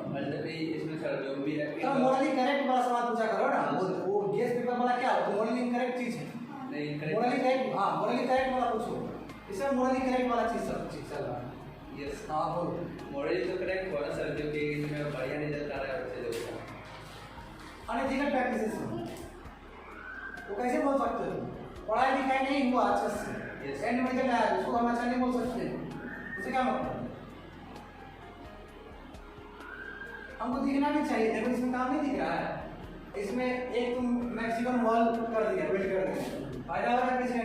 अल्टरनेटली इसमें सर जो भी है तो मॉडलिंग करेक्ट वाला सवाल पूछा करो ना, वो गेस पेपर वाला क्या हो, तो मॉडलिंग करेक्ट चीज है, नहीं मॉडलिंग करेक्ट, हाँ मॉडलिंग करेक्ट वाला पूछो, इसमें मॉडलिंग करेक्ट वाला चीज सब चीज चल रहा है। यस, हाँ बोलो। मॉडल तो करेक्ट हुआ सर, क्योंकि इसमें बढ़िया रिजल्ट आ रहा है बच्चे लोग का। अनएथिकल प्रैक्टिसेस में वो कैसे बोल सकते हो, पढ़ाई लिखाई नहीं हुआ अच्छे से, Yes. एंड में जब आया उसको हम अच्छा नहीं बोल सकते, उसे क्या मतलब, हमको दिखना भी चाहिए। देखो इसमें काम नहीं दिख रहा है, इसमें एक तुम मैक्सिमम वॉल कर दिया, बिल्ड कर दिया, फायदा हो रहा है किसी को,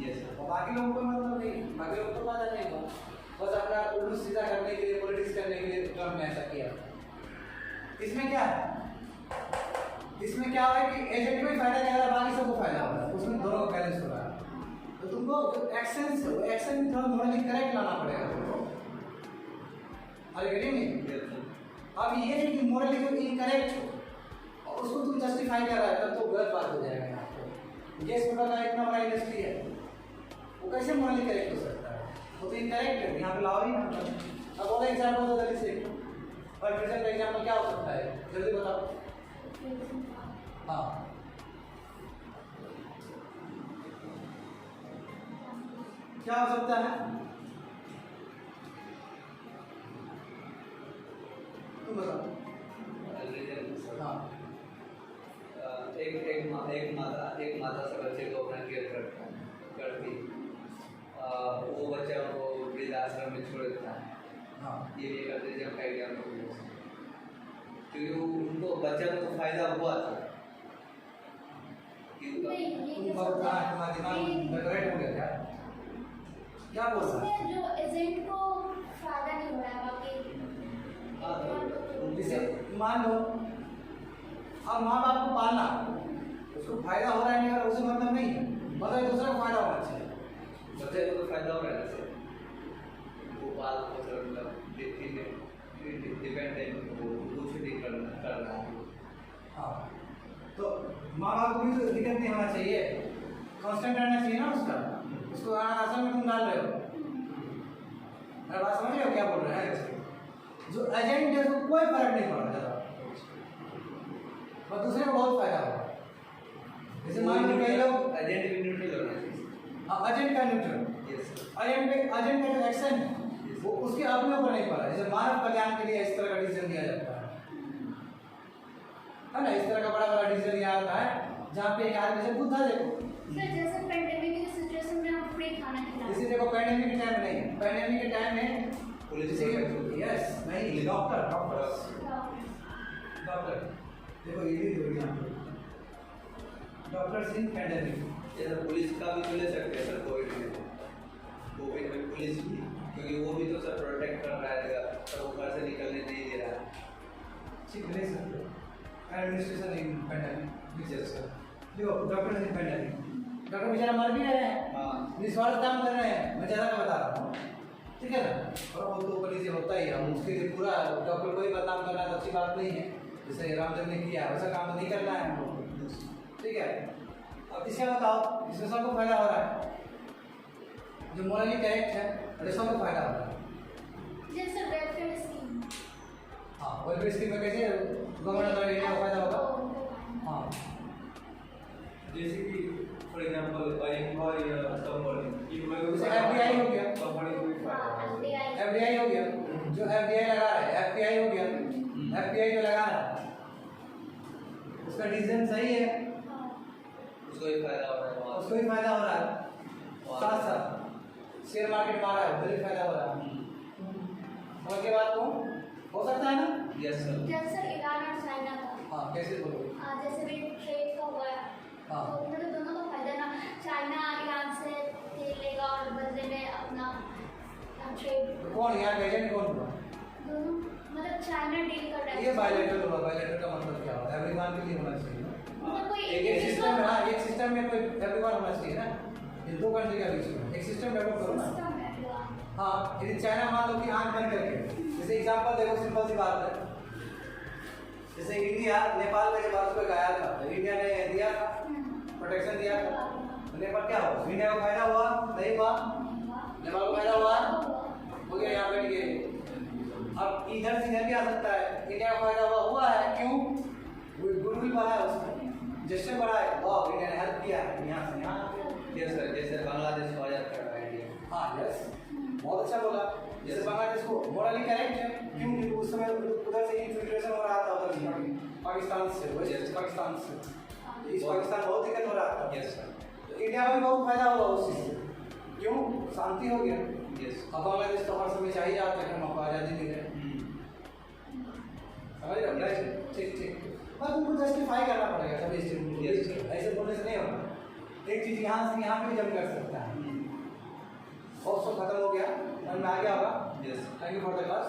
यस सर, और बाकी लोगों को मतलब नहीं, बाकी लोगों को फायदा नहीं हुआ, बस अपना उल्लू सीधा करने के लिए, पॉलिटिक्स करने के लिए ट्रम्प ने ऐसा किया। इसमें क्या है, इसमें क्या है कि एजेंट को भी फायदा नहीं हो रहा, बाकी सबको फायदा हो रहा है, उसमें दोनों का बैलेंस हो रहा है। तो तुमको जो एक्शन से एक्शन थोड़ा मॉडलिंग करेक्ट लाना पड़ेगा तुमको, अरे गेटिंग नहीं। यस सर, अब ये है कि मॉडलिंग जो इनकरेक्ट हो और उसको तुम जस्टिफाई कर रहा है, तब तो गलत बात हो जाएगा यहाँ पे। ये पेपर का इतना बड़ा इंडस्ट्री है, वो कैसे मॉडलिंग करेक्ट हो सकता है, वो तो इनकरेक्ट है, यहाँ पे लाओ ही ना। अब और एग्जाम्पल दो जल्दी से, और प्रेजेंट का एग्जाम्पल क्या हो सकता है, जल्दी बताओ। हाँ, क्या हो सकता है, तुम बताओ। रिजल्ट सर, हाँ, एक माता से बच्चे को अपना केयर करती, वो बच्चा को वृद्धाश्रम में छोड़ देता है, हाँ, ये भी एक रिजल्ट का एग्जाम्पल है, क्योंकि उनको बच्चा को तो फायदा हुआ था कि तुम तुम्हारा दिमाग डेकोरेट हो गया क्या, क्या बोल रहा है? उसमें जो एजेंट को फायदा नहीं हो रहा है, बाकी जैसे मान लो अब माँ बाप को पालना, उसको फायदा हो रहा है नहीं हो रहा, उसे मतलब नहीं है, मतलब दूसरे को फायदा होना चाहिए। बच्चे को तो फायदा हो रहा है सर, वो बाल मतलब डिपेंडेंट वो कुछ भी कर रहा है। हाँ, तो माँ बाप को भी तो दिक्कत नहीं होना चाहिए, कांस्टेंट रहना चाहिए ना उसका, उसको आसन में तुम डाल रहे हो, मेरा बात समझ रहे हो क्या बोल रहे हैं? जो एजेंट है उसको कोई फर्क नहीं पड़ रहा और दूसरे को बहुत फायदा होगा। जैसे मान लो कई लोग एजेंट भी न्यूट्रल होना चाहिए। एजेंट का न्यूट्रल, यस एजेंट का जो एक्शन है वो उसके अपने ऊपर नहीं पड़ा। जैसे मानव कल्याण के लिए इस तरह का डिसीजन दिया जाता है ना, इस तरह का बड़ा बड़ा डिसीजन दिया जाता है जहाँ पे एक आदमी से बुद्धा देखो, सर जैसे पेंडेमिक की सिचुएशन में हम फ्री खाना खिला जैसे देखो पैंडेमिक के टाइम नहीं, पैंडेमिक के टाइम में पुलिस यस नहीं डॉक्टर देखो ये भी देखो यहाँ पे डॉक्टर इन पैंडेमिक, जैसे पुलिस का भी तो ले सकते हैं सर, कोविड में पुलिस भी, क्योंकि वो भी तो सर प्रोटेक्ट कर रहा है जगह, तो वो घर से निकलने नहीं दे रहा है। ठीक ले सकते हो एडमिनिस्ट्रेशन इन पैंडेमिक, देखो डॉक्टर इन पैंडेमिक, डॉक्टर बेचारा मर भी रहे हैं, हाँ निस्वार्थ काम कर रहे हैं, मैं ज़्यादा का बता रहा हूँ, ठीक है ना। और वो तो ऊपर नीचे होता ही है, हम उसके लिए पूरा डॉक्टर को ही बदनाम करना तो अच्छी बात नहीं है, जैसे रामदेव ने किया वैसा काम तो नहीं करना है हमको, ठीक है। अब इसका बताओ, इसमें सबको फायदा हो रहा है, जो मॉरली करेक्ट है और सबको फायदा हो रहा है। जैसे वेलफेयर स्कीम, हाँ, वेलफेयर स्कीम में कैसे गवर्नमेंट द्वारा इंडिया को फायदा होगा। हाँ, जैसे कि फॉर एग्जांपल एम्प्लॉय जैसे एफडीआई हो गया, कंपनी को भी फायदा होगा। एफडीआई हो गया, जो एफडीआई लगा रहा है, एफपीआई हो गया, एफपीआई जो लगा रहा है उसका डिसीजन सही है, उसको भी फायदा हो रहा है वहाँ, उसको भी फायदा हो रहा है, साथ साथ शेयर मार्केट मारा है उधर भी फायदा हो रहा है। समझ के बात को हो सकता है ना। Yes sir. जैसे इलाज हाँ कैसे बोलोगे? जैसे भी ट्रेड का हुआ है हाँ। तो मतलब दोनों का फायदा ना, चाइना ईरान से तेल लेगा और बदले में अपना ट्रेड तो कौन यहाँ एजेंट कौन हुआ? दोनों, मतलब चाइना डील कर रहा है। ये बायलैटरल हुआ। बायलैटरल का मतलब क्या होता है? एवरीवन के लिए होना चाहिए ना। मतलब कोई एक सिस्टम है, हाँ एक सिस्टम में कोई एवरीवन होना चाहिए ना। ये दो कंट्री का बीच में एक सिस्टम डेवलप करो ना। सिस्टम है जो हाँ यदि चाइना मान लो कि आंख बंद करके, जैसे एग्जांपल देखो सिंपल सी बात है, जैसे इंडिया नेपाल में जब अर्थक्वेक आया था तो इंडिया ने दिया था, प्रोटेक्शन दिया था, तो नेपाल क्या हुआ? इंडिया को फायदा हुआ नहीं हुआ? नेपाल को फायदा हुआ? हो गया यहाँ बैठ गए। अब इधर से इधर भी आ सकता है, इंडिया को फायदा हुआ है क्यों? गुडविल बढ़ा है उसमें, जैसे बढ़ा है वाह इंडिया ने हेल्प किया है यहाँ से यहाँ। यस सर, जैसे बांग्लादेश को आजाद कर रहा है इंडिया। हाँ यस बहुत अच्छा बोला। जैसे बांग्लादेश को मोरली करेक्ट है क्यों? क्योंकि उस समय उधर से इन्फिल्ट्रेशन हो रहा था, उधर से पाकिस्तान से, वैसे पाकिस्तान से इस पाकिस्तान बहुत दिक्कत हो रहा था। Yes sir. तो इंडिया में भी बहुत फायदा हुआ उस चीज़ से, क्यों? शांति हो गया। यस। अब बांग्लादेश तो हर समय चाहिए जाता है, हम आपको आज़ादी मिले, समझ रहे हो? ठीक ठीक, बस उनको जस्टिफाई करना पड़ेगा सभी स्टेट Yes, को, ऐसे बोलने से नहीं होगा। एक चीज़ यहाँ से यहाँ पे भी जम कर सकता है। और सब खत्म हो गया, समझ में आ गया होगा? Yes. Thank you for the class.